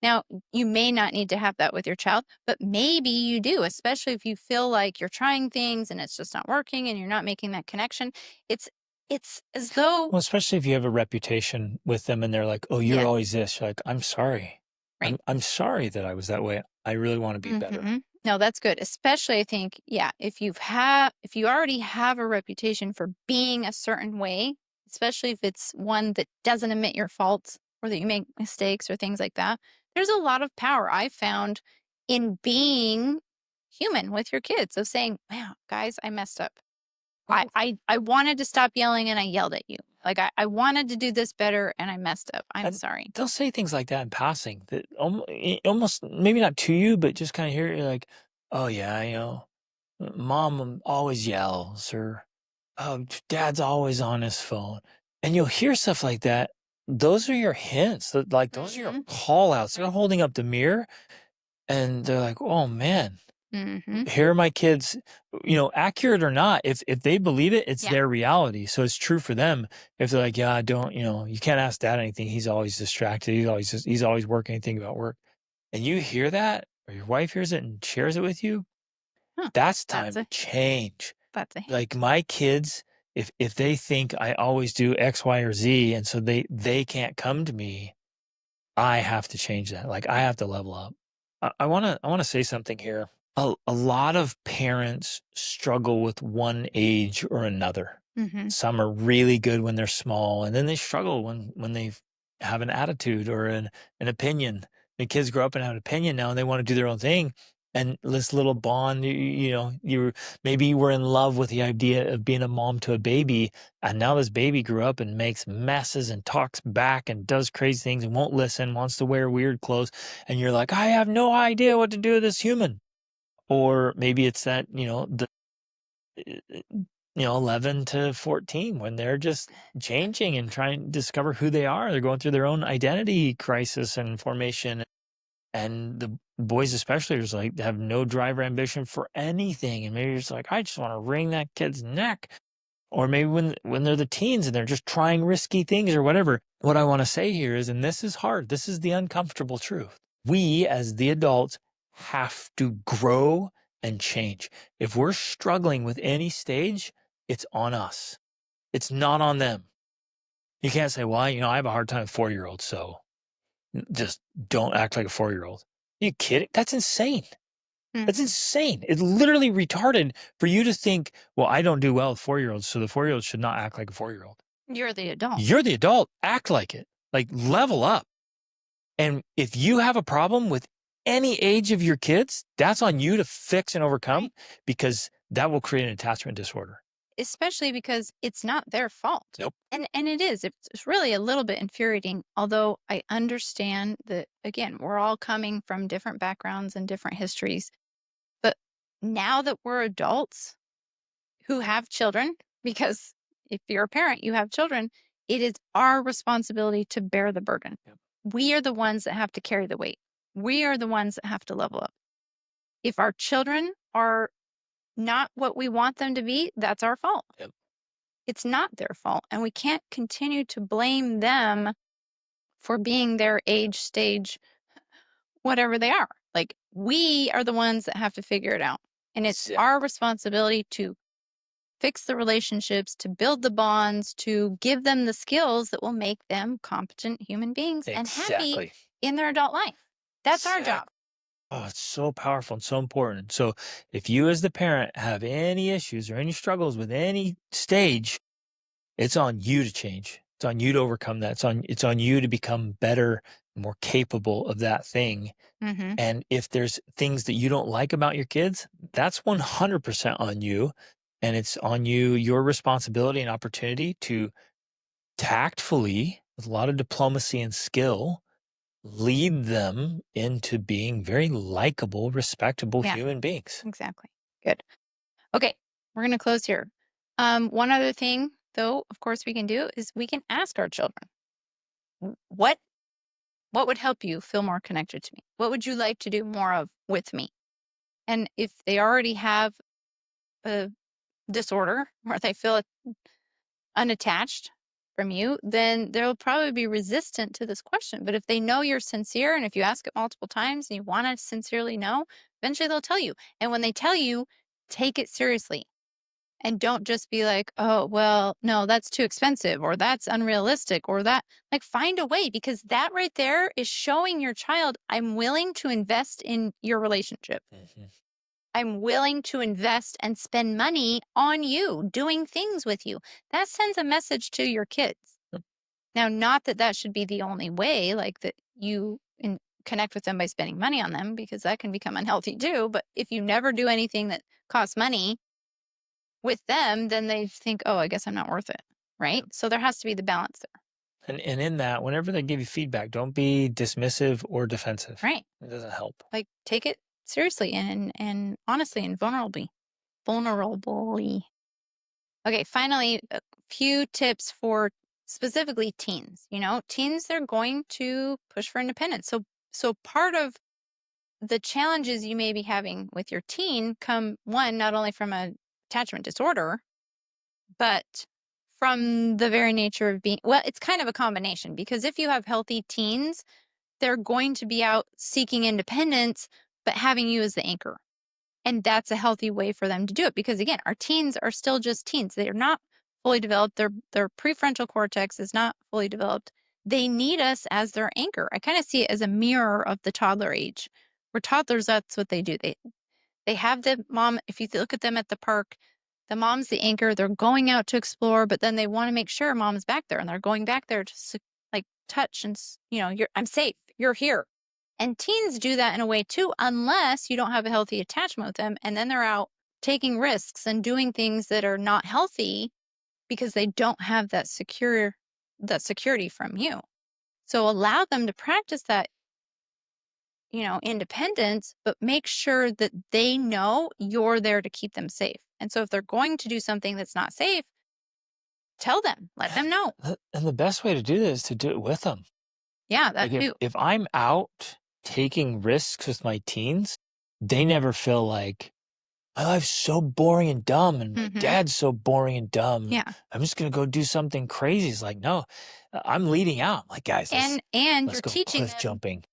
Now, you may not need to have that with your child, but maybe you do, especially if you feel like you're trying things and it's just not working and you're not making that connection. It's it's as though, Well, especially if you have a reputation with them and they're like, "Oh, you're yes, always this." You're like, "I'm sorry. right. I'm sorry that I was that way. I really wanna be better." No, that's good. Especially, I think, yeah, if you already have a reputation for being a certain way, especially if it's one that doesn't admit your faults or that you make mistakes or things like that, there's a lot of power I found in being human with your kids of saying, "Wow, guys, I messed up. Well, I wanted to stop yelling and I yelled at you. Like I wanted to do this better and I messed up. I'm and sorry." they'll say things like that in passing that almost maybe not to you, but just kinda hear you like, "Oh, yeah, mom always yells," or, "Oh, dad's always on his phone." And you'll hear stuff like that. Those are your hints, like, those are your Mhm. call outs. They're Right. holding up the mirror, and they're like, "Oh, man. Mhm. Here are my kids," accurate or not, if they believe it, it's Yeah. their reality, so it's true for them. If they're like, "Yeah, I don't," "You can't ask dad anything, he's always distracted, he's always working, think about work." And you hear that, or your wife hears it and shares it with you, Huh. that's That's time to a change. that's a Like, hint. my kids, if they think I always do X, Y, or Z, and so they can't come to me, I have to change that. Like, I Right. have to level up. I wanna say something here. A lot of parents struggle with one age or another. Mhm. Some are really good when they're small, and then they struggle when they have an attitude or an opinion. The kids grow up and have an opinion now, and they wanna do their own thing, and this little bond, maybe you were in love with the idea of being a mom to a baby, and now this baby grew up and makes messes and talks back and does crazy things and won't listen, wants to wear weird clothes, and you're like, "I have no idea what to do with this human." Or maybe it's that, 11 to 14 when they're just changing and trying to discover who they are. They're going through their own identity crisis and formation. And the boys especially are just like have no drive or ambition for anything. And maybe you're just like, I just want to wring that kid's neck. Or maybe when they're the teens and they're just trying risky things or whatever. What I want to say here is, and this is hard, this is the uncomfortable truth. We as the adults have to grow and change. If we're struggling with any stage, it's on us. It's not on them. You can't say, well, I have a hard time with 4-year-olds, so just don't act like a 4-year-old. Are you kidding? That's insane. That's Mhm. insane. It's literally retarded for you to think, well, I don't do well with 4-year-olds, so the 4-year-old should not act like a 4-year-old. You're the adult. You're the adult. Act like it. Like, level up. And if you have a problem with any age of your kids, that's on you to fix and overcome Right. because that will create an attachment disorder. Especially because it's not their fault. Nope. And it is. It's really a little bit infuriating, although I understand that, again, we're all coming from different backgrounds and different histories. But now that we're adults who have children, because if you're a parent, you have children, it is our responsibility to bear the burden. Yep. We are the ones that have to carry the weight. We are the ones that have to level up. If our children are not what we want them to be, that's our fault. Yep. It's not their fault. And we can't continue to blame them for being their age, stage, whatever they are. We are the ones that have to figure it out. And it's Yeah, our responsibility to fix the relationships, to build the bonds, to give them the skills that will make them competent human beings and happy exactly. in their adult life. That's our Exactly. job. Oh, it's so powerful and so important. So if you as the parent have any issues or any struggles with any stage, it's on you to change. It's on you to overcome that. It's on you to become better, more capable of that thing. Hmm. And if there's things that you don't like about your kids, that's 100% on you. And it's on you, your responsibility and opportunity to tactfully, with a lot of diplomacy and skill, lead them into being very likable, respectable Yeah, human beings. exactly. Good. Okay, we're going to close here. One other thing, though, of course, we can do is we can ask our children, What would help you feel more connected to me? What would you like to do more of with me?" And if they already have a disorder or they feel unattached from you, then they'll probably be resistant to this question. But if they know you're sincere and if you ask it multiple times and you want to sincerely know, eventually they'll tell you. And when they tell you, take it seriously and don't just be like, "Oh, well, no, that's too expensive or that's unrealistic or that." Like, find a way, because that right there is showing your child, I'm willing to invest in your relationship. Mhm. I'm willing to invest and spend money on you, doing things with you. That sends a message to your kids. Now, not that that should be the only way, like that connect with them by spending money on them, because that can become unhealthy too. But if you never do anything that costs money with them, then they think, oh, I guess I'm not worth it. Right. Yep. So there has to be the balance there. And in that, whenever they give you feedback, don't be dismissive or defensive. Right. It doesn't help. Like, take it seriously and honestly and vulnerably. Vulnerably. Okay, finally, a few tips for specifically teens. Teens, they're going to push for independence. So part of the challenges you may be having with your teen come, one, not only from a attachment disorder, but from the very nature of being, well, it's kind of a combination, because if you have healthy teens, they're going to be out seeking independence, but having you as the anchor. And that's a healthy way for them to do it, because again, our teens are still just teens. They are not fully developed. Their prefrontal cortex is not fully developed. They need us as their anchor. I kind of see it as a mirror of the toddler age. Where toddlers, that's what they do. They have the mom. If you look at them at the park, the mom's the anchor. They're going out to explore, but then they want to make sure mom's back there, and they're going back there to like touch and I'm safe. You're here. And teens do that in a way too, unless you don't have a healthy attachment with them, and then they're out taking risks and doing things that are not healthy because they don't have that security from you. So allow them to practice that, independence, but make sure that they know you're there to keep them safe. And so if they're going to do something that's not safe, tell them, let them know. And the best way to do this is to do it with them. Yeah, Like that too. if I'm out taking risks with my teens, they never feel like my life's so boring and dumb and my Hmm. dad's so boring and dumb. Yeah. I'm just gonna go do something crazy. It's like, no, I'm leading out. Like, guys, And let's you're go teaching cliff them jumping,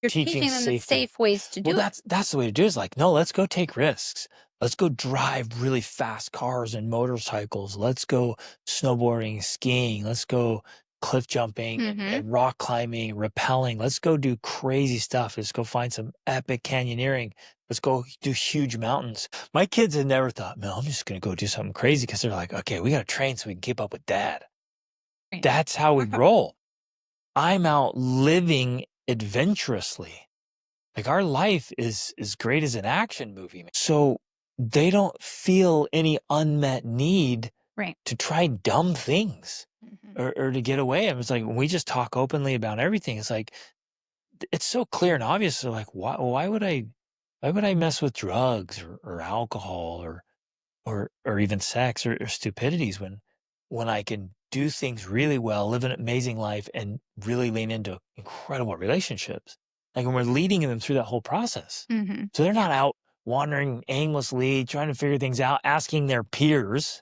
you're teaching teaching them the safety. safe ways to Well, do it. that's the way to do it. Is like, no, let's go take risks. Let's go drive really fast cars and motorcycles. Let's go snowboarding, skiing. Let's go cliff jumping Hmm. and rock climbing, rappelling. Let's go do crazy stuff. Let's go find some epic canyoneering. Let's go do huge mountains. My kids had never thought, no, I'm just going to go do something crazy, because they're like, okay, we got to train so we can keep up with dad. Right. That's how we roll. I'm out living adventurously. Like, our life is as great as an action movie. So they don't feel any unmet need Right. to try dumb things Hmm. or to get away. And it's like when we just talk openly about everything, it's like it's so clear and obvious. So like, why would I mess with drugs or alcohol or even sex or stupidities when I can do things really well, live an amazing life, and really lean into incredible relationships. Like when we're leading them through that whole process. Hmm. So they're Yeah. not out wandering aimlessly, trying to figure things out, asking their peers.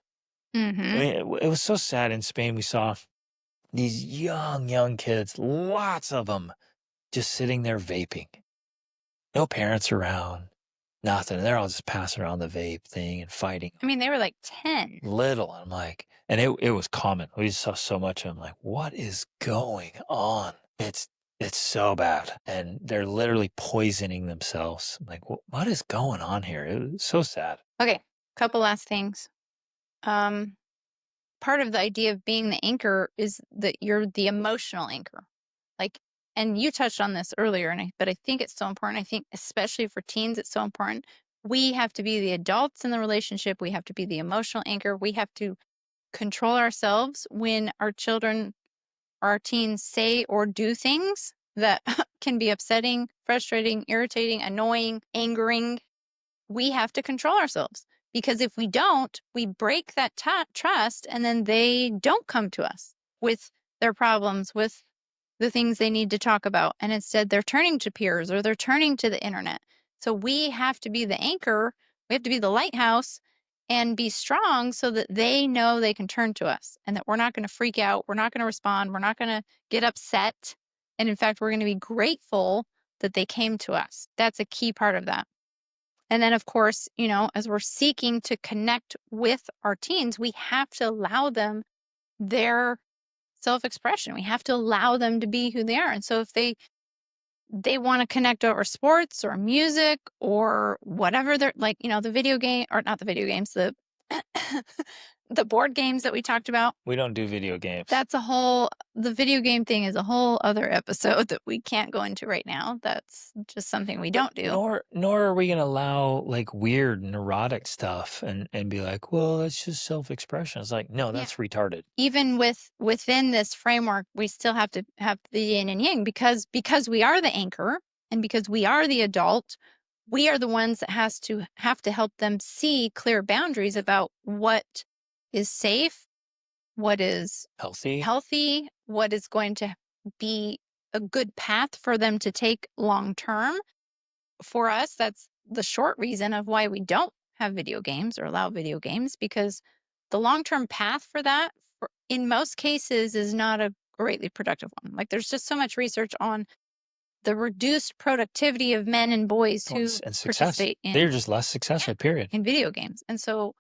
I Hmm. mean, it was so sad in Spain. We saw these young kids, lots of them, just sitting there vaping. no parents around, nothing. They're all just passing around the vape thing and fighting. I mean, they were like 10. Little. I'm like, and it was common. We just saw so much of them. Like, what is going on? It's so bad, and they're literally poisoning themselves. I'm like, what is going on here? It was so sad. Okay, couple last things. Part of the idea of being the anchor is that you're the emotional anchor. Like, and you touched on this earlier, but I think it's so important. I think especially for teens, it's so important. We have to be the adults in the relationship. We have to be the emotional anchor. We have to control ourselves when our children or our teens say or do things that can be upsetting, frustrating, irritating, annoying, angering. We have to control ourselves, because if we don't, we break that trust, and then they don't come to us with their problems, with the things they need to talk about. And instead, they're turning to peers or they're turning to the internet. So we have to be the anchor. We have to be the lighthouse and be strong so that they know they can turn to us, and that we're not going to freak out. We're not going to respond. We're not going to get upset. And in fact, we're going to be grateful that they came to us. That's a key part of that. And then, of course, as we're seeking to connect with our teens, we have to allow them their self-expression. We have to allow them to be who they are. And so if they want to connect over sports or music or whatever they're like, the video game, or not the video games, the the board games that we talked about. We don't do video games. The video game thing is a whole other episode that we can't go into right now. That's just something we don't do. Nor are we gonna allow like weird neurotic stuff and be like, well, that's just self-expression. It's like, no, that's retarded. Even within this framework, we still have to have the yin and yang, because we are the anchor, and because we are the adult, we are the ones that have to help them see clear boundaries about what is safe, what is healthy, what is going to be a good path for them to take long term. For us, that's the short reason of why we don't have video games or allow video games, because the long-term path for that, in most cases, is not a greatly productive one. Like, there's just so much research on the reduced productivity of men and boys who and success. participate They're just less successful, period. In video games. And so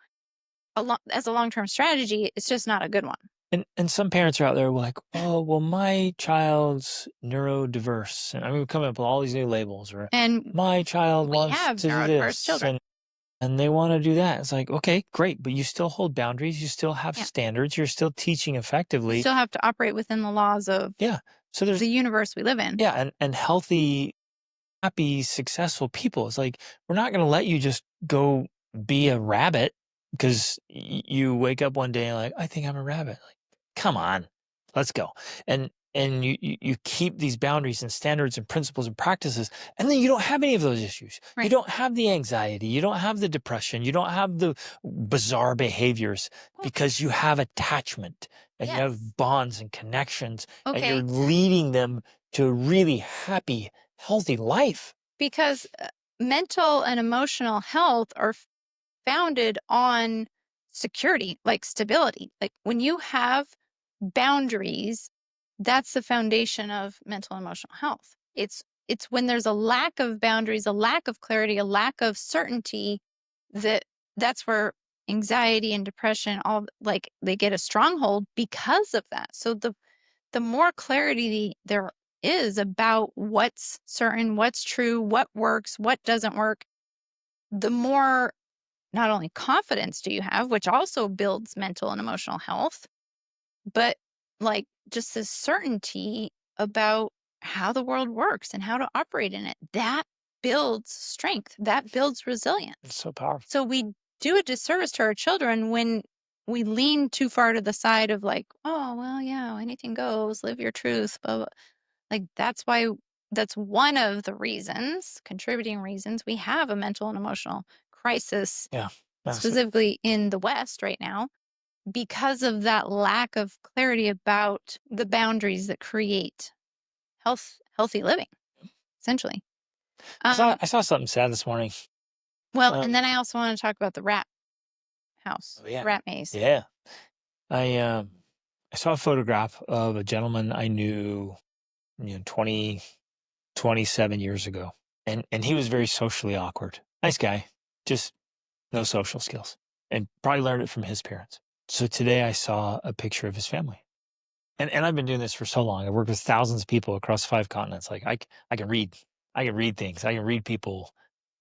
as a long-term strategy, it's just not a good one. And some parents are out there like, oh, well, my child's neurodiverse. And I mean, we're coming up with all these new labels, or my child wants to do this. Children. And they want to do that. It's like, okay, great. But you still hold boundaries. You still have standards. You're still teaching effectively. You still have to operate within the laws of so there's the universe we live in. Yeah. And healthy, happy, successful people. It's like, we're not going to let you just go be a rabbit because you wake up one day and like, I think I'm a rabbit. Like, come on, let's go. And you keep these boundaries and standards and principles and practices, and then you don't have any of those issues. Right. You don't have the anxiety. You don't have the depression. You don't have the bizarre behaviors because you have attachment and you have bonds and connections, and you're leading them to a really happy, healthy life. Because mental and emotional health are founded on security, like stability. Like, when you have boundaries, that's the foundation of mental and emotional health. It's when there's a lack of boundaries, a lack of clarity, a lack of certainty, that's where anxiety and depression they get a stronghold because of that. So the more clarity there is about what's certain, what's true, what works, what doesn't work, the more not only confidence do you have, which also builds mental and emotional health, but like just this certainty about how the world works and how to operate in it. That builds strength. That builds resilience. It's so powerful. So we do a disservice to our children when we lean too far to the side of like, oh, well, yeah, anything goes, live your truth, blah, blah. Like, that's one of the contributing reasons we have a mental and emotional crisis, specifically in the West right now, because of that lack of clarity about the boundaries that create healthy living, essentially. I saw something sad this morning. Well, and then I also want to talk about the rat house, rat maze. Yeah. I saw a photograph of a gentleman I knew, 27 years ago. and he was very socially awkward. Nice guy, just no social skills, and probably learned it from his parents. So today I saw a picture of his family. And I've been doing this for so long. I've worked with thousands of people across 5 continents. Like I can read. I can read things. I can read people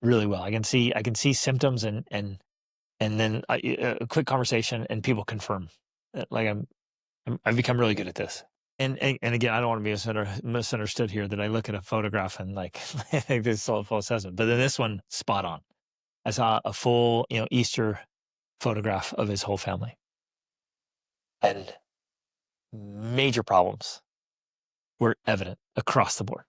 really well. I can see symptoms and then a quick conversation and people confirm. Like I've become really good at this. And again, I don't want to be misunderstood here that I look at a photograph and like I think this is all a full assessment. But then this one, spot on. I saw a full, Easter photograph of his whole family. And major problems were evident across the board.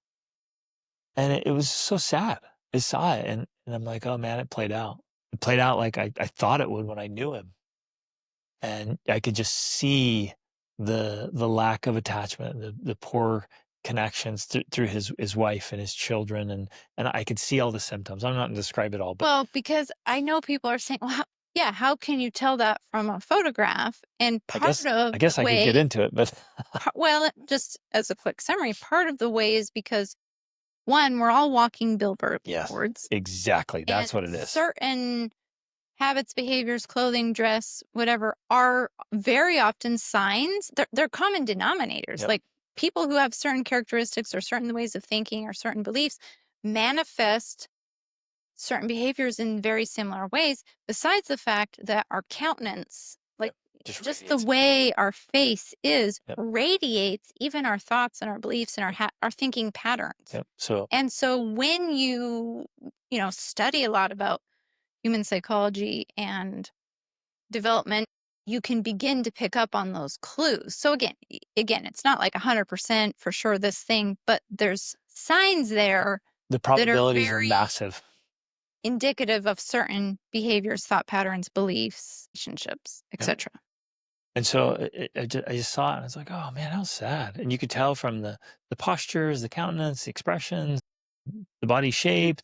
And it was so sad. I saw it and I'm like, oh man, it played out. It played out like I thought it would when I knew him. And I could just see the lack of attachment, the poor connections through his wife and his children, and I could see all the symptoms. I'm not going to describe it all, but Well, because I know people are saying, well, yeah, how can you tell that from a photograph? And I part guess of I the guess I could get way, into it, but well, just as a quick summary, part of the way is because one, we're all walking yes, billboards, exactly. and That's what it is. certain habits, behaviors, clothing, dress, whatever, are very often signs. They're common denominators. Yep. Like people who have certain characteristics or certain ways of thinking or certain beliefs manifest certain behaviors in very similar ways, besides the fact that our countenance, like Yep. Just just the radiates. way our face is, Yep. radiates even our thoughts and our beliefs and our thinking patterns. Yep. So And so when you study a lot about human psychology and development, you can begin to pick up on those clues. So again, it's not like 100% for sure this thing, but there's signs there the that are probabilities are very massive. indicative of certain behaviors, thought patterns, beliefs, relationships, Yep. etc. And so I just saw it and I was like, oh man, how sad. And you could tell from the postures, the countenance, the expressions, the body shape,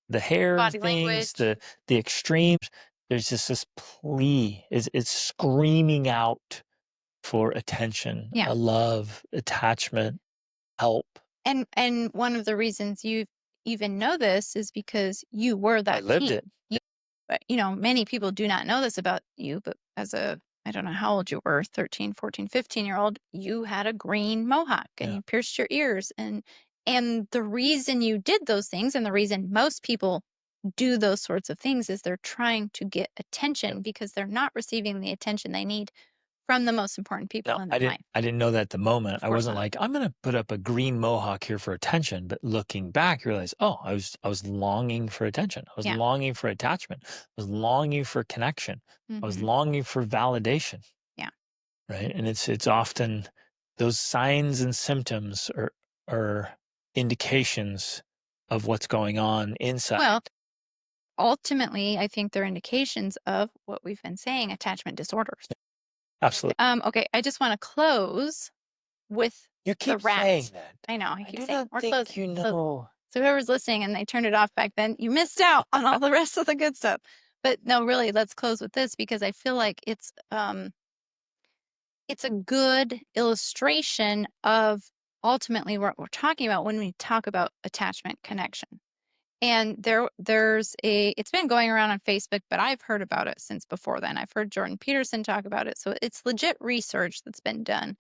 the hair Body things, language. the extremes. There's just this plea. It's screaming out for attention, Yeah. a love, attachment, help. And one of the reasons you even know this is because you were I that lived teen. it. But many people do not know this about you, but as a, I don't know how old you were, 13, 14, 15-year-old, you had a green mohawk and Yeah. you pierced your ears. And the reason you did those things, and the reason most people do those sorts of things, is they're trying to get Yep. attention because they're not receiving the attention they need from the most important people No, in their life. I didn't know that at the moment. Of I course wasn't not. like, I'm gonna put up a green mohawk here for attention. But looking back, you realize, oh, I was longing for attention. I was Yeah. longing for attachment. I was longing for connection. I was Hmm. longing for validation. Yeah. Right. And it's often those signs and symptoms are indications of what's going on inside. Well, ultimately, I think they're indications of what we've been saying, attachment disorders. Absolutely. Okay, I just want to close with You the keep saying rats. that. I know, I I keep do saying not we're think closing, you closing. know. So whoever's listening and they turned it off back then, you missed out on all the rest of the good stuff. But no, really, let's close with this because I feel like it's a good illustration of ultimately what we're talking about when we talk about attachment connection. And it's been going around on Facebook, but I've heard about it since before then. I've heard Jordan Peterson talk about it. So it's legit research that's been done.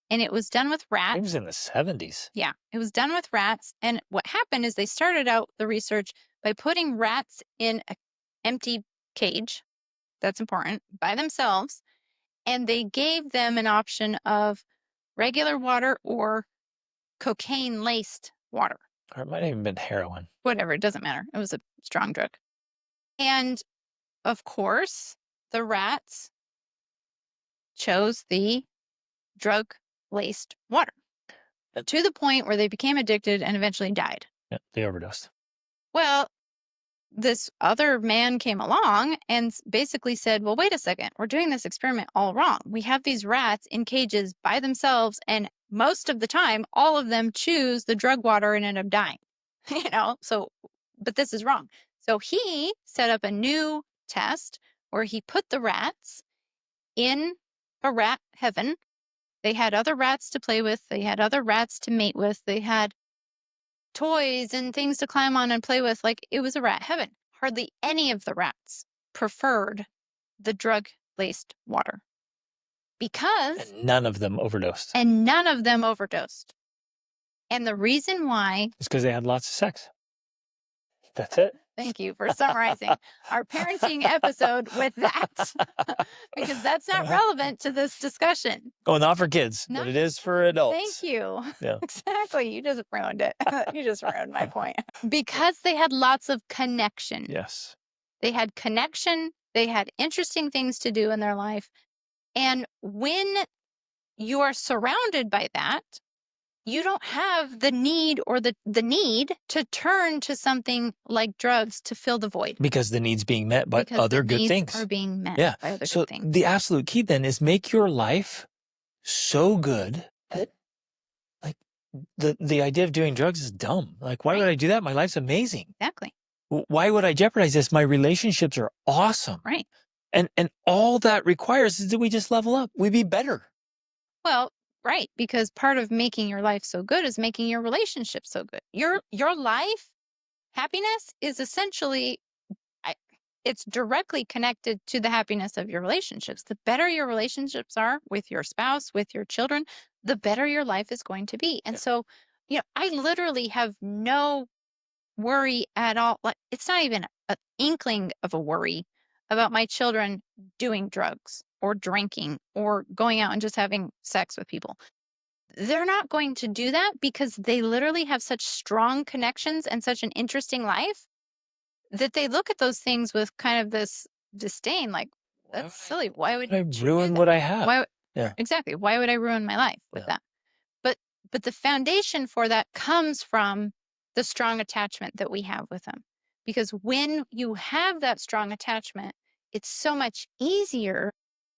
And it was done with It was rats. in the 70s. Yeah, it was done with rats. And what happened is they started out the research by putting rats in an empty cage. That's important, by themselves. And they gave them an option of regular water or cocaine laced water. Or it might have even been heroin. Whatever, it doesn't matter. It was a strong drug. And of course, the rats chose the drug laced water Yep. to the point where they became addicted and eventually died. Yep, they overdosed. Well, this other man came along and basically said, well, wait a second, we're doing this experiment all wrong. We have these rats in cages by themselves, and most of the time, all of them choose the drug water and end up dying. So, but this is wrong. So he set up a new test where he put the rats in a rat heaven. They had other rats to play with. They had other rats to mate with. They had toys and things to climb on and play with. Like, it was a rat heaven. Hardly any of the rats preferred the drug-laced water because And none of them overdosed. and none of them overdosed. And the reason why It's because they had lots of sex. That's it. thank you for summarizing our parenting episode with that, because that's not relevant to this discussion. Oh, not for kids, Not but it is for adults. Thank you. Yeah. Exactly. You just ruined it. You just ruined my point. Because they had lots of connection. Yes. They had connection. They had interesting things to do in their life. And when you are surrounded by that, you don't have the need or the need to turn to something like drugs to fill the void. Because the need's being met by Because other the good needs things. are being met Yeah. by other So good things. the absolute key then is make your life so good that, like, the idea of doing drugs is dumb. Like, why would I do that? My life's amazing. Exactly. Why would I jeopardize this? My relationships are awesome. Right. And all that requires is that we just level up. We be better. Well, right, because part of making your life so good is making your relationship so good. Your life happiness is essentially it's directly connected to the happiness of your relationships. The better your relationships are with your spouse, with your children, the better your life is going to be. And so, I literally have no worry at all. Like, it's not even an inkling of a worry about my children doing drugs or drinking or going out and just having sex with people. They're not going to do that because they literally have such strong connections and such an interesting life that they look at those things with kind of this disdain, like, that's silly. Why would I you do ruin that? what I have? Why? Yeah. Exactly. Why would I ruin my life with Yeah. that? But the foundation for that comes from the strong attachment that we have with them. Because when you have that strong attachment, it's so much easier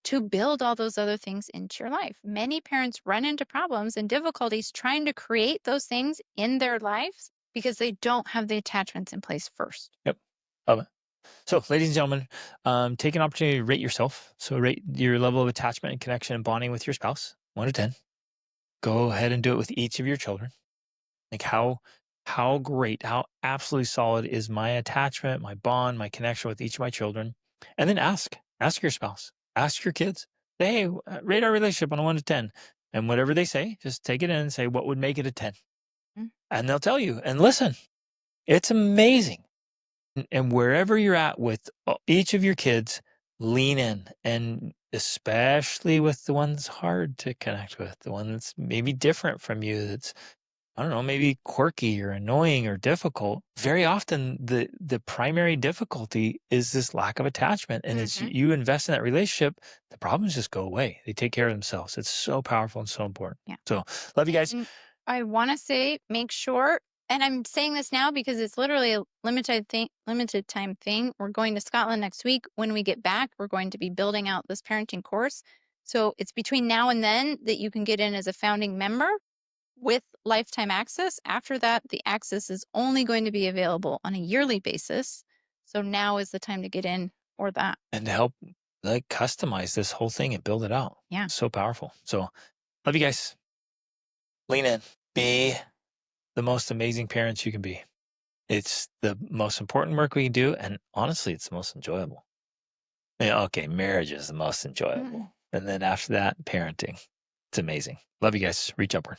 to build all those other things into your life. Many parents run into problems and difficulties trying to create those things in their lives because they don't have the attachments in place first. Yep. Love it. So, ladies and gentlemen, take an opportunity to rate yourself. So, rate your level of attachment and connection and bonding with your spouse, 1 to 10. Go ahead and do it with each of your children. Like, how great, how absolutely solid is my attachment, my bond, my connection with each of my children? And then ask your spouse, ask your kids. Say, hey, rate our relationship on a 1 to 10. And whatever they say, just take it in and say, what would make it a 10? Mm. And they'll tell you. And listen, it's amazing. And wherever you're at with each of your kids, lean in, and especially with the ones hard to connect with, the one that's maybe different from you, that's, I don't know, maybe quirky or annoying or difficult. Very often the primary difficulty is this lack of attachment. And as Mhm. you invest in that relationship, the problems just go away. They take care of themselves. It's so powerful and so important. Yeah. So love you guys. And I want to say, make sure, and I'm saying this now because it's literally a limited time thing. We're going to Scotland next week. When we get back, we're going to be building out this parenting course. So it's between now and then that you can get in as a founding member with lifetime access. After that, the access is only going to be available on a yearly basis. So now is the time to get in, or that. And to help, like, customize this whole thing and build it out. Yeah. So powerful. So love you guys. Lean in. Be the most amazing parents you can be. It's the most important work we can do, and honestly, it's the most enjoyable. Yeah, okay, marriage is the most enjoyable. And then after that, parenting. It's amazing. Love you guys. Reach upward.